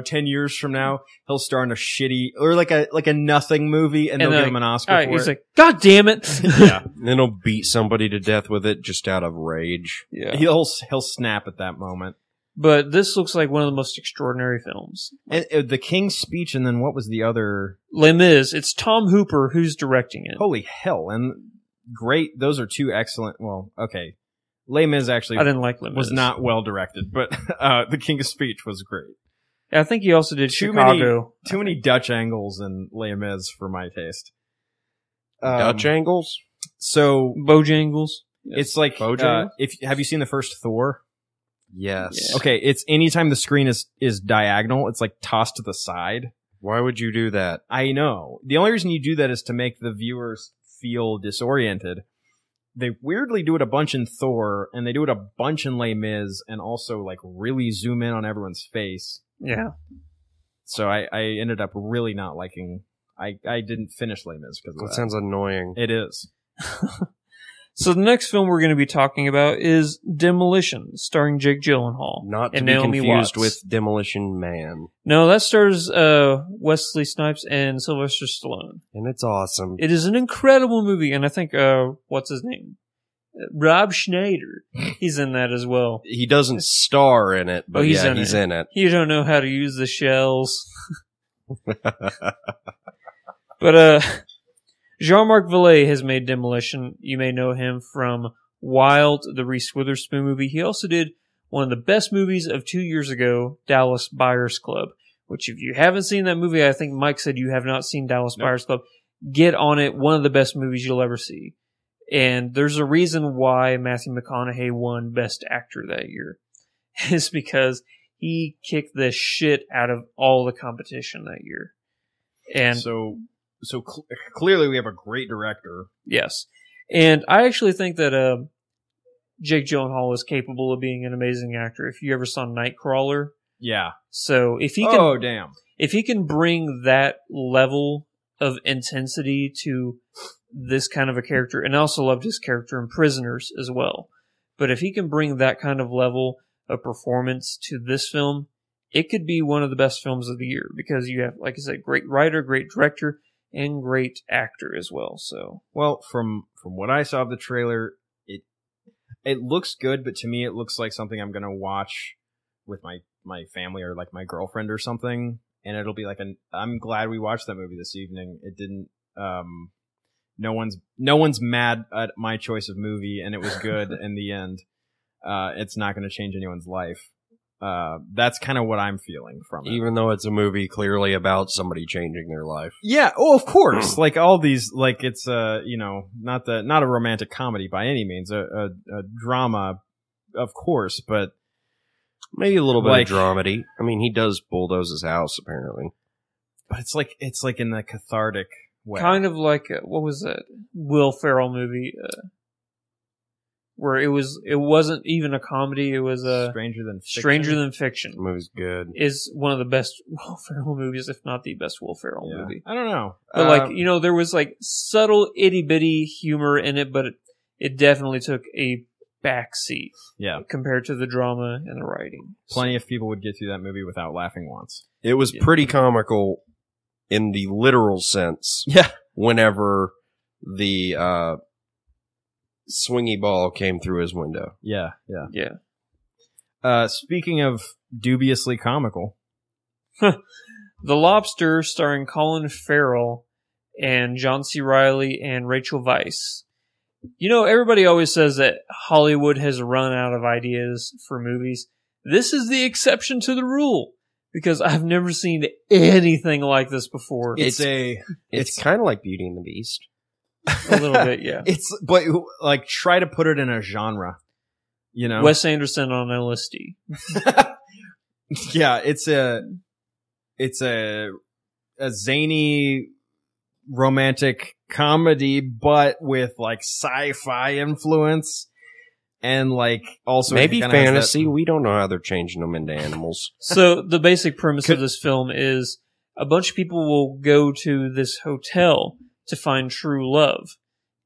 10 years from now, he'll star in a shitty or like a nothing movie, and they'll give him an Oscar all right, for he's it. like, God damn it! Yeah, And then he'll beat somebody to death with it just out of rage. Yeah. he'll snap at that moment. But this looks like one of the most extraordinary films. And the King's Speech, and then what was the other? Les Mis. It's Tom Hooper who's directing it. Holy hell! And great, those are two excellent. Well, okay, Les Mis actually I didn't like Les Mis. was not well directed, but the King's Speech was great. I think he also did Too Chicago. Too many Dutch angles in Les Mis for my taste. Dutch angles? So Bojangles. it's like Bojangles? have you seen the first Thor? Yes. Yeah. Okay, it's anytime the screen is diagonal, it's like tossed to the side. Why would you do that? I know. The only reason you do that is to make the viewers feel disoriented. They weirdly do it a bunch in Thor, and they do it a bunch in Les Mis, and also like really zoom in on everyone's face. Yeah. So I ended up really not liking. I didn't finish Les Mis because of That that. sounds annoying. It is. So the next film we're going to be talking about is Demolition, starring Jake Gyllenhaal. Not to and be Naomi confused Watts. with Demolition Man. No, that stars Wesley Snipes and Sylvester Stallone. And it's awesome. It is an incredible movie, and I think, what's his name? Rob Schneider. He's in that as well. He doesn't star in it, but he's in he's it. in it. You don't know how to use the shells. But Jean-Marc Vallée has made Demolition. You may know him from Wild, the Reese Witherspoon movie. He also did one of the best movies of 2 years ago, Dallas Buyers Club, which if you haven't seen that movie, I think Mike said you have not seen Dallas Buyers Club. Get on it. One of the best movies you'll ever see. And there's a reason why Matthew McConaughey won Best Actor that year. It's because he kicked the shit out of all the competition that year. And So clearly we have a great director. yes. And I actually think that Jake Gyllenhaal is capable of being an amazing actor. If you ever saw Nightcrawler. Yeah. So if he can Oh damn. if he can bring that level of intensity to this kind of a character, and I also loved his character in Prisoners as well. But if he can bring that kind of level of performance to this film, it could be one of the best films of the year because you have, like I said, great writer, great director, and great actor as well. So, Well, from what I saw of the trailer, it looks good, but to me it looks like something I'm gonna watch with my family or like my girlfriend or something, and it'll be like I'm glad we watched that movie this evening. It didn't no one's mad at my choice of movie, and it was good in the end. It's not gonna change anyone's life. That's kind of what I'm feeling from it. Even though it's a movie clearly about somebody changing their life. Yeah, oh, of course. Like all these, like it's not a romantic comedy by any means, a drama, of course, but Maybe a little bit Like- of dramedy. I mean, he does bulldoze his house, apparently. it's like in the cathartic way. kind of like, what was that Will Ferrell movie where it wasn't even a comedy, it was Stranger Than Fiction. Stranger Than Fiction. The movie's good. Is one of the best Will Ferrell movies, if not the best Will Ferrell Yeah. movie. I don't know, But there was like subtle itty bitty humor in it, but it definitely took a backseat yeah, compared to the drama and the writing. plenty of people would get through that movie without laughing once. It was Yeah. pretty comical in the literal sense Yeah, whenever the swingy ball came through his window. yeah. Yeah. Speaking of dubiously comical, The Lobster, starring Colin Farrell and John C. Reilly and Rachel Weisz. Everybody always says that Hollywood has run out of ideas for movies. This is the exception to the rule because I've never seen anything like this before. It's kind of like Beauty and the Beast. A little bit, yeah. but like try to put it in a genre, Wes Anderson on LSD. Yeah, it's a zany romantic comedy, but with like sci-fi influence and like also Maybe kinda has fantasy. that- We don't know how they're changing them into animals. So the basic premise of this film is a bunch of people will go to this hotel to find true love.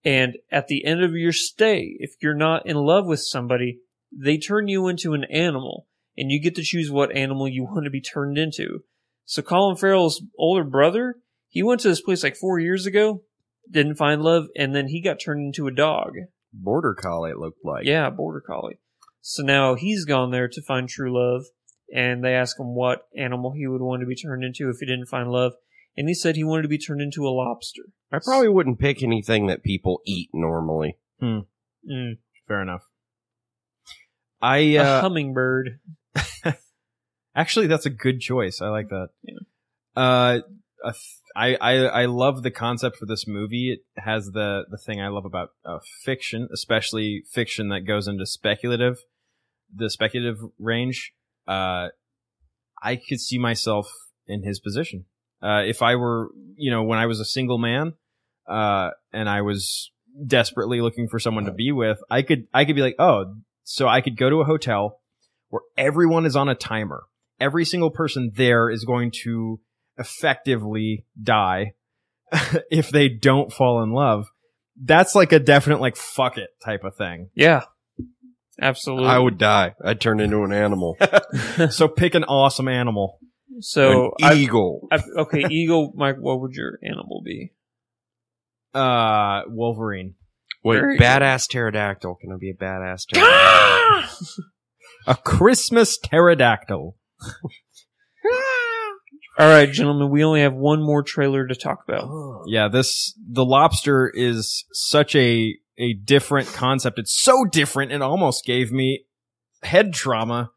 And at the end of your stay, if you're not in love with somebody, they turn you into an animal. And you get to choose what animal you want to be turned into. So Colin Farrell's older brother, he went to this place like 4 years ago, didn't find love, and then he got turned into a dog. Border collie, it looked like. Yeah, border collie. So now he's gone there to find true love, and they ask him what animal he would want to be turned into if he didn't find love, and he said he wanted to be turned into a lobster. I probably wouldn't pick anything that people eat normally. Mm. Fair enough. A hummingbird. Actually, that's a good choice. I like that. Yeah. I love the concept for this movie. It has the thing I love about fiction, especially fiction that goes into the speculative range. I could see myself in his position. If I were, when I was a single man, and I was desperately looking for someone to be with, I could be like, oh, so I could go to a hotel where everyone is on a timer. Every single person there is going to effectively die if they don't fall in love. That's like a definite, like, fuck it type of thing. Yeah. Absolutely. I would die. I'd turn into an animal. So pick an awesome animal. So An eagle. okay, eagle, Mike, what would your animal be? Wolverine. Wait, Very badass pterodactyl. Can I be a badass pterodactyl? A Christmas pterodactyl. All right, gentlemen, we only have one more trailer to talk about. Yeah, the lobster is such a different concept. It's so different, it almost gave me head trauma.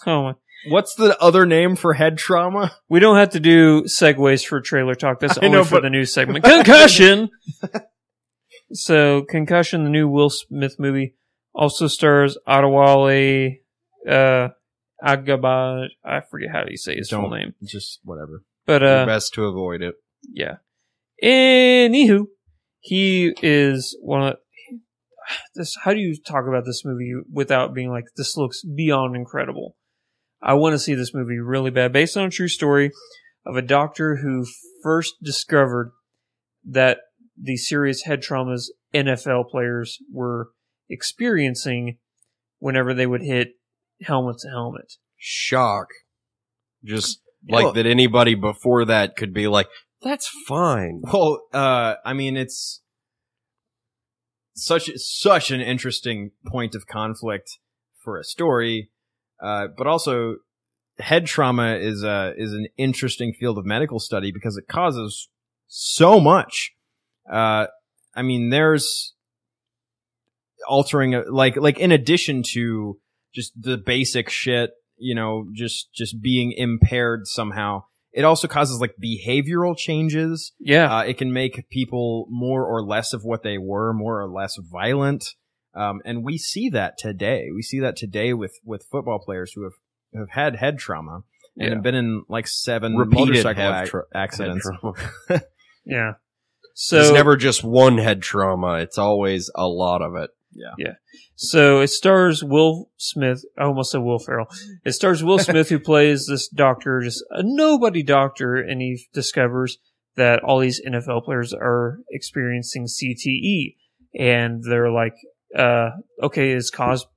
Oh my. What's the other name for head trauma? We don't have to do segues for trailer talk. That's I only know, for but- the new segment. Concussion! So, Concussion, the new Will Smith movie, also stars Adewale Agaba. I forget how you say his full name. Just whatever. But, Best to avoid it. yeah. Anywho, he is one of this. How do you talk about this movie without being like, this looks beyond incredible? I want to see this movie really bad. Based on a true story of a doctor who first discovered that the serious head traumas NFL players were experiencing whenever they would hit helmet to helmet. Shock. Just like that anybody before that could be like, that's fine. Well, I mean, it's such an interesting point of conflict for a story, but also head trauma is an interesting field of medical study because it causes so much. I mean, there's altering like in addition to just the basic shit, just being impaired somehow. It also causes like behavioral changes. Yeah. It can make people more or less of what they were, more or less violent. And we see that today. We see that today with football players who have had head trauma and have been in like 7 Repeated motorcycle accidents. Head trauma. Yeah. So It's never just one head trauma. It's always a lot of it. So it stars Will Smith. I almost said Will Ferrell. It stars Will Smith, who plays this doctor, just a nobody doctor, and he discovers that all these NFL players are experiencing CTE, and they're like, "Okay, it's caused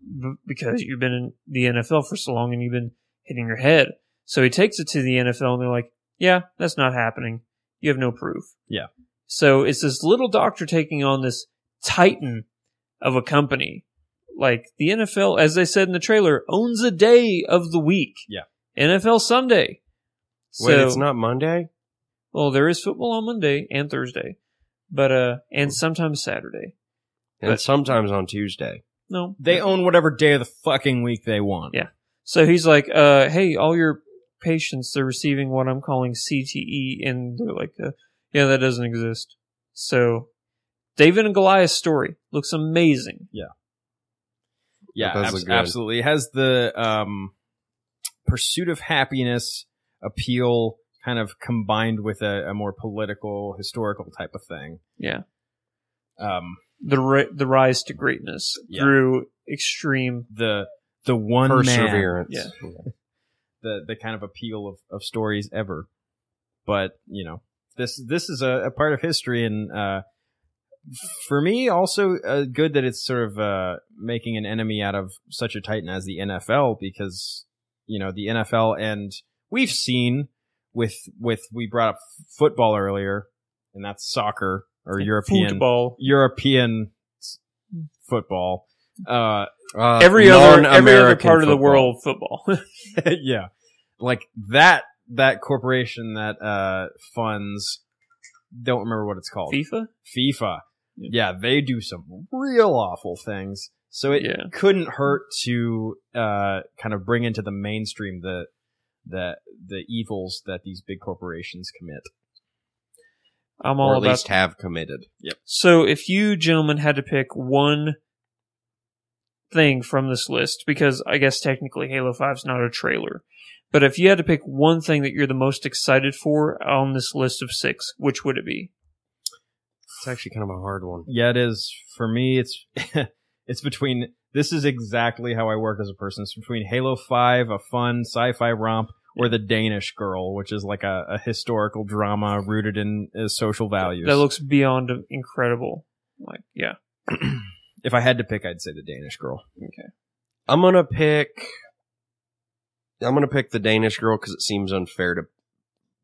because you've been in the NFL for so long and you've been hitting your head." So he takes it to the NFL, and they're like, "Yeah, that's not happening. You have no proof." Yeah. So it's this little doctor taking on this titan of a company. Like the NFL, as they said in the trailer, owns a day of the week. Yeah. NFL Sunday. Wait, it's not Monday? Well, there is football on Monday and Thursday, but and sometimes Saturday. And But- sometimes on Tuesday. No, They own whatever day of the fucking week they want. Yeah. So he's like, hey, all your patients, they're receiving what I'm calling CTE, and they're like, yeah, that doesn't exist. So David and Goliath story looks amazing. Yeah, That does look good. absolutely. It has the pursuit of happiness appeal kind of combined with a more political, historical type of thing. Yeah. The The rise to greatness through extreme one perseverance. Yeah. The kind of appeal of stories ever. But, this is a part of history, and for me, also good that it's sort of making an enemy out of such a titan as the NFL, because the NFL, and we've seen with we brought up football earlier, and that's soccer or European football. Every other part of the world, football. Yeah, like that corporation that funds. Don't remember what it's called. FIFA. Yeah, they do some real awful things. So it couldn't hurt to kind of bring into the mainstream the evils that these big corporations commit. I'm all or at about least have committed. Yep. So if you gentlemen had to pick one thing from this list, because I guess technically Halo 5 is not a trailer, but if you had to pick one thing that you're the most excited for on this list of 6, which would it be? It's actually kind of a hard one. Yeah, it is. For me, it's it's between. This is exactly how I work as a person. It's between Halo 5, a fun sci-fi romp, or The Danish Girl, which is like a historical drama rooted in social values. That looks beyond incredible. Like, yeah. If I had to pick, I'd say The Danish Girl. Okay. I'm gonna pick The Danish Girl because it seems unfair to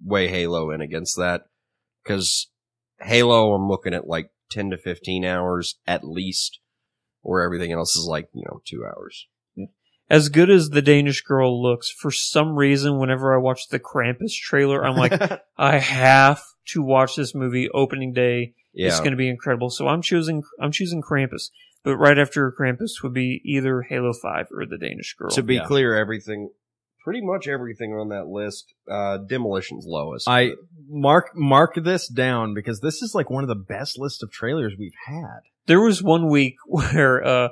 weigh Halo in against that. Because Halo, I'm looking at like 10 to 15 hours at least, where everything else is like 2 hours. As good as The Danish Girl looks, for some reason, whenever I watch the Krampus trailer, I'm like, I have to watch this movie opening day. Yeah. It's going to be incredible. So I'm choosing Krampus. But right after Krampus would be either Halo 5 or The Danish Girl. To be clear, pretty much everything on that list, Demolition's lowest. I mark this down because this is like one of the best lists of trailers we've had. There was one week where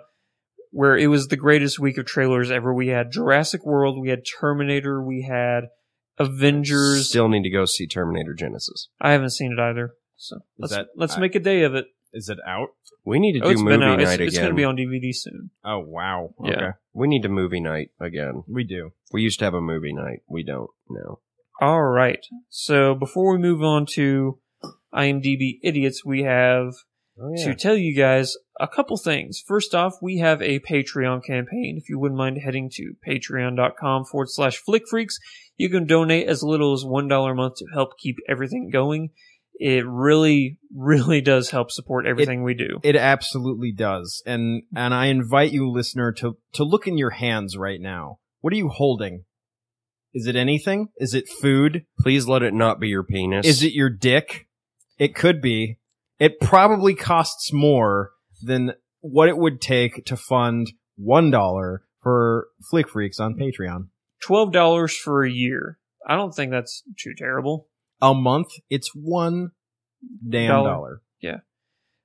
it was the greatest week of trailers ever. We had Jurassic World, we had Terminator, we had Avengers. Still need to go see Terminator Genesis. I haven't seen it either. So let's make a day of it. Is it out? We need to do It's movie been out. night again. It's going to be on DVD soon. Oh, wow. Yeah. Okay. We need to movie night again. We do. We used to have a movie night. We don't now. All right. So before we move on to IMDb Idiots, we have to tell you guys a couple things. First off, we have a Patreon campaign. If you wouldn't mind heading to patreon.com/flickfreaks, you can donate as little as $1 a month to help keep everything going. It really, really does help support everything we do. It absolutely does. And I invite you, listener, to look in your hands right now. What are you holding? Is it anything? Is it food? Please let it not be your penis. Is it your dick? It could be. It probably costs more than what it would take to fund $1 for Flick Freaks on Patreon. $12 for a year. I don't think that's too terrible. A month, it's $1 damn dollar. Yeah.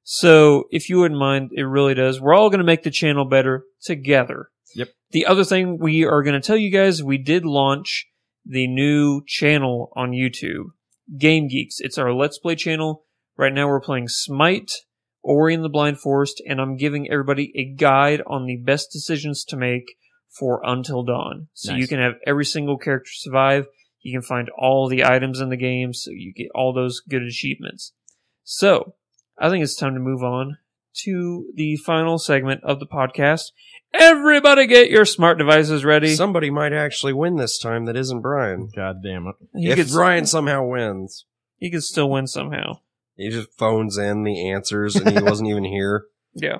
So, if you wouldn't mind, it really does. We're all going to make the channel better together. Yep. The other thing we are going to tell you guys, we did launch the new channel on YouTube, Game Geeks. It's our Let's Play channel. Right now we're playing Smite, Ori and the Blind Forest, and I'm giving everybody a guide on the best decisions to make for Until Dawn. So you can have every single character survive. You can find all the items in the game, so you get all those good achievements. So, I think it's time to move on to the final segment of the podcast. Everybody get your smart devices ready. Somebody might actually win this time that isn't Brian. God damn it. If Brian somehow wins. He could still win somehow. He just phones in the answers and he wasn't even here. Yeah.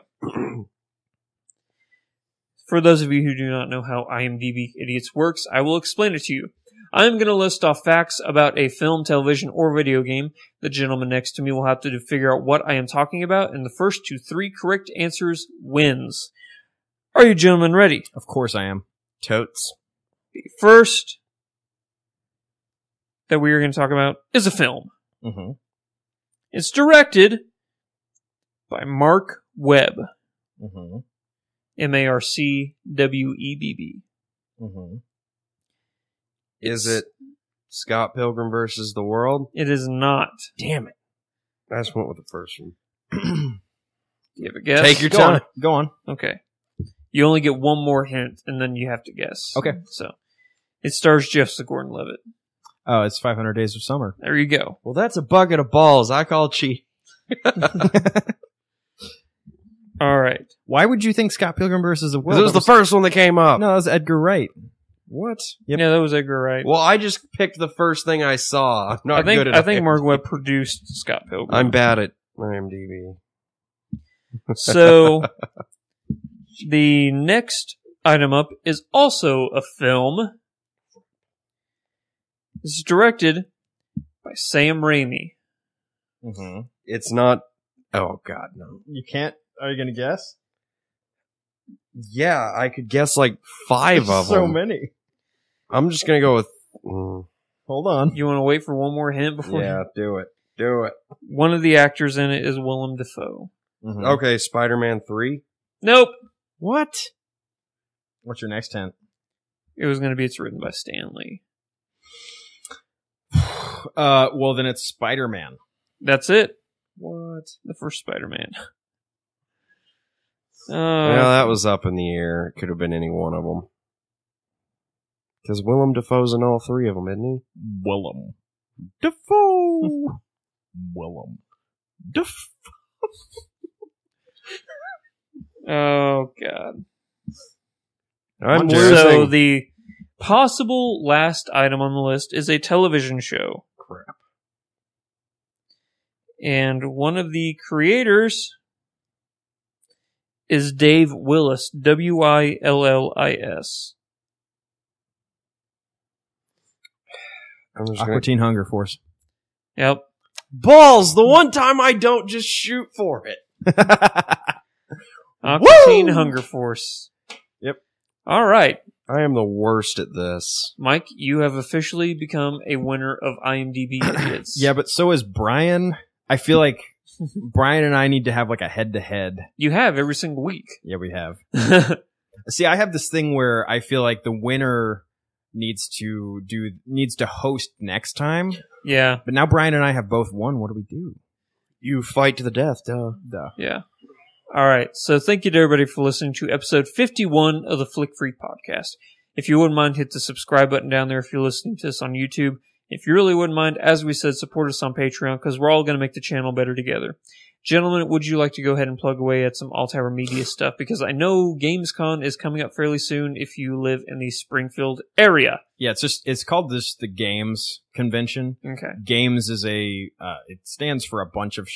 For those of you who do not know how IMDb Idiots works, I will explain it to you. I'm going to list off facts about a film, television, or video game. The gentleman next to me will have to figure out what I am talking about, and the first to 3 correct answers wins. Are you gentlemen ready? Of course I am. Totes. The first that we are going to talk about is a film. Mm-hmm. It's directed by Mark Webb. Mm-hmm. Marcwebb. Mm-hmm. Is it Scott Pilgrim versus the World? It is not. Damn it. I just went with the first one. Do you have a guess? Take your Go time. on. Go on. Okay. You only get one more hint, and then you have to guess. Okay. So, it stars Jeff Gordon-Levitt. Oh, it's 500 Days of Summer. There you go. Well, that's a bucket of balls. I call cheat. All right. Why would you think Scott Pilgrim versus the World? It was the first one that came up. No, it was Edgar Wright. What? Yep. Yeah, that was Edgar Wright. Well, I just picked the first thing I saw. I'm not good at I think it. Mark Webb produced Scott Pilgrim. I'm bad at IMDb. So, the next item up is also a film. This is directed by Sam Raimi. Mm-hmm. It's not. Oh God, no. You can't. Are you going to guess? Yeah, I could guess like 5 of So them. many. I'm just gonna go with. Hold on. You want to wait for one more hint before? Yeah, do it. Do it. One of the actors in it is Willem Dafoe. Mhm. Okay, Spider-Man 3. Nope. What? What's your next hint? It was going to be. It's written by Stan Lee. Well, then it's Spider-Man. That's it. What? The first Spider-Man. Yeah, that was up in the air. It could have been any one of them. Because Willem Dafoe's in all 3 of them, isn't he? Willem. Dafoe! Willem. Dafoe! Oh God. I'm So losing. the possible last item on the list is a television show. Crap. And one of the creators is Dave Willis, Willis. I'm just Aqua gonna... Teen Hunger Force. Yep. Balls! The one time I don't just shoot for it. Aqua Teen Hunger Force. Yep. All right. I am the worst at this. Mike, you have officially become a winner of IMDb Idiots. Yeah, but so is Brian. I feel like Brian and I need to have like a head-to-head. You have every single week. Yeah, we have. See, I have this thing where I feel like the winner needs to host next time. Yeah. But now Brian and I have both won. What do we do? You fight to the death, duh. Yeah. All right. So thank you to everybody for listening to episode 51 of the Flick Free podcast. If you wouldn't mind, hit the subscribe button down there if you're listening to this on YouTube. If you really wouldn't mind, as we said, support us on Patreon because we're all going to make the channel better together. Gentlemen, would you like to go ahead and plug away at some Alltower Media stuff? Because I know Gamescom is coming up fairly soon if you live in the Springfield area. Yeah, it's called the Games Convention. Okay. Games is it stands for a bunch of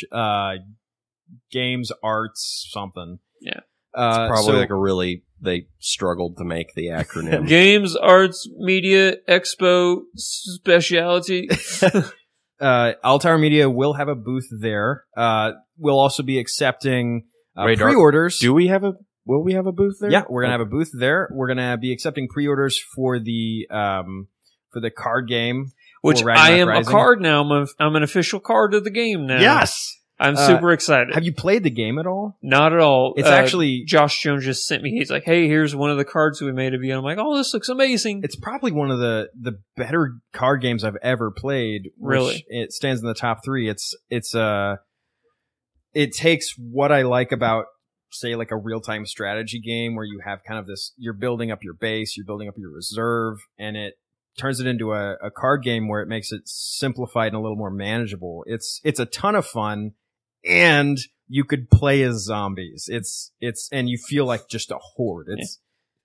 games, arts, something. Yeah. Probably like they struggled to make the acronym. Games, Arts, Media, Expo, Speciality. Alltower Media will have a booth there. We'll also be accepting Wait, pre-orders. Will we have a booth there? Yeah, we're gonna have a booth there. We're gonna be accepting pre-orders for the card game, Which Ragnarok I am Rising. a card now. I'm an official card of the game now. Yes. I'm super excited. Have you played the game at all? Not at all. It's actually Josh Jones just sent me. He's like, "Hey, here's one of the cards we made of you." And I'm like, "Oh, this looks amazing." It's probably one of the better card games I've ever played. Really? It stands in the top 3. It takes what I like about, say, like a real-time strategy game where you have kind of this, you're building up your base, you're building up your reserve, and it turns it into a card game where it makes it simplified and a little more manageable. It's a ton of fun, and you could play as zombies. And you feel like just a horde. It's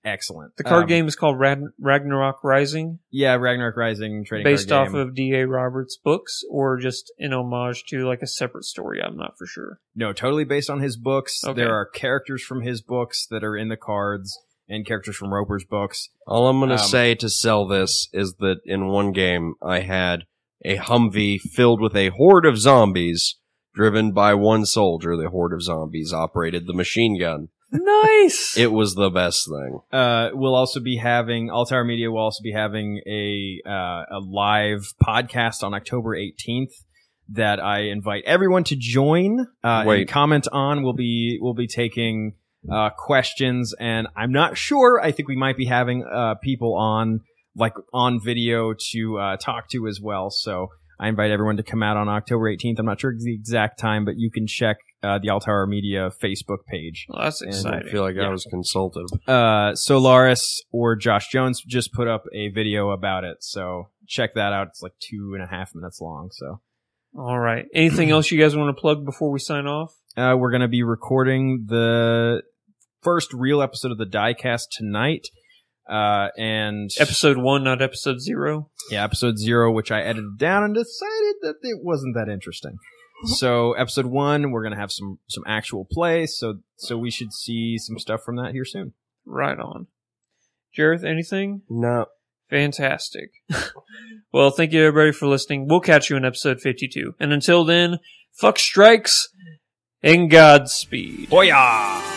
excellent. The card game is called Ragnarok Rising. Yeah, Ragnarok Rising trading based card off game. of D.A. Roberts' books, or just in homage to like a separate story. I'm not for sure. No, totally based on his books. Okay. There are characters from his books that are in the cards and characters from Roper's books. All I'm going to say to sell this is that in one game I had a Humvee filled with a horde of zombies driven by one soldier. The horde of zombies operated the machine gun. Nice. It was the best thing. We'll also be having, Alltower Media will also be having a live podcast on October 18th that I invite everyone to join and comment on. We'll be taking questions, and I'm not sure. I think we might be having people on like on video to talk to as well. So I invite everyone to come out on October 18th. I'm not sure the exact time, but you can check the Altower Media Facebook page. Well, that's I exciting. feel like I was consulted. Solaris or Josh Jones just put up a video about it, so check that out. It's like 2.5 minutes long. So, All right. Anything else you guys want to plug before we sign off? we're going to be recording the first real episode of the Diecast tonight. And Episode 1, not episode 0. yeah, episode 0, which I edited down and decided that it wasn't that interesting. So episode 1, we're gonna have some actual play. So we should see some stuff from that here soon. Right on. Jareth, anything? No. Fantastic. Well, thank you everybody for listening. We'll catch you in episode 52. And until then, fuck strikes and Godspeed. Booyah!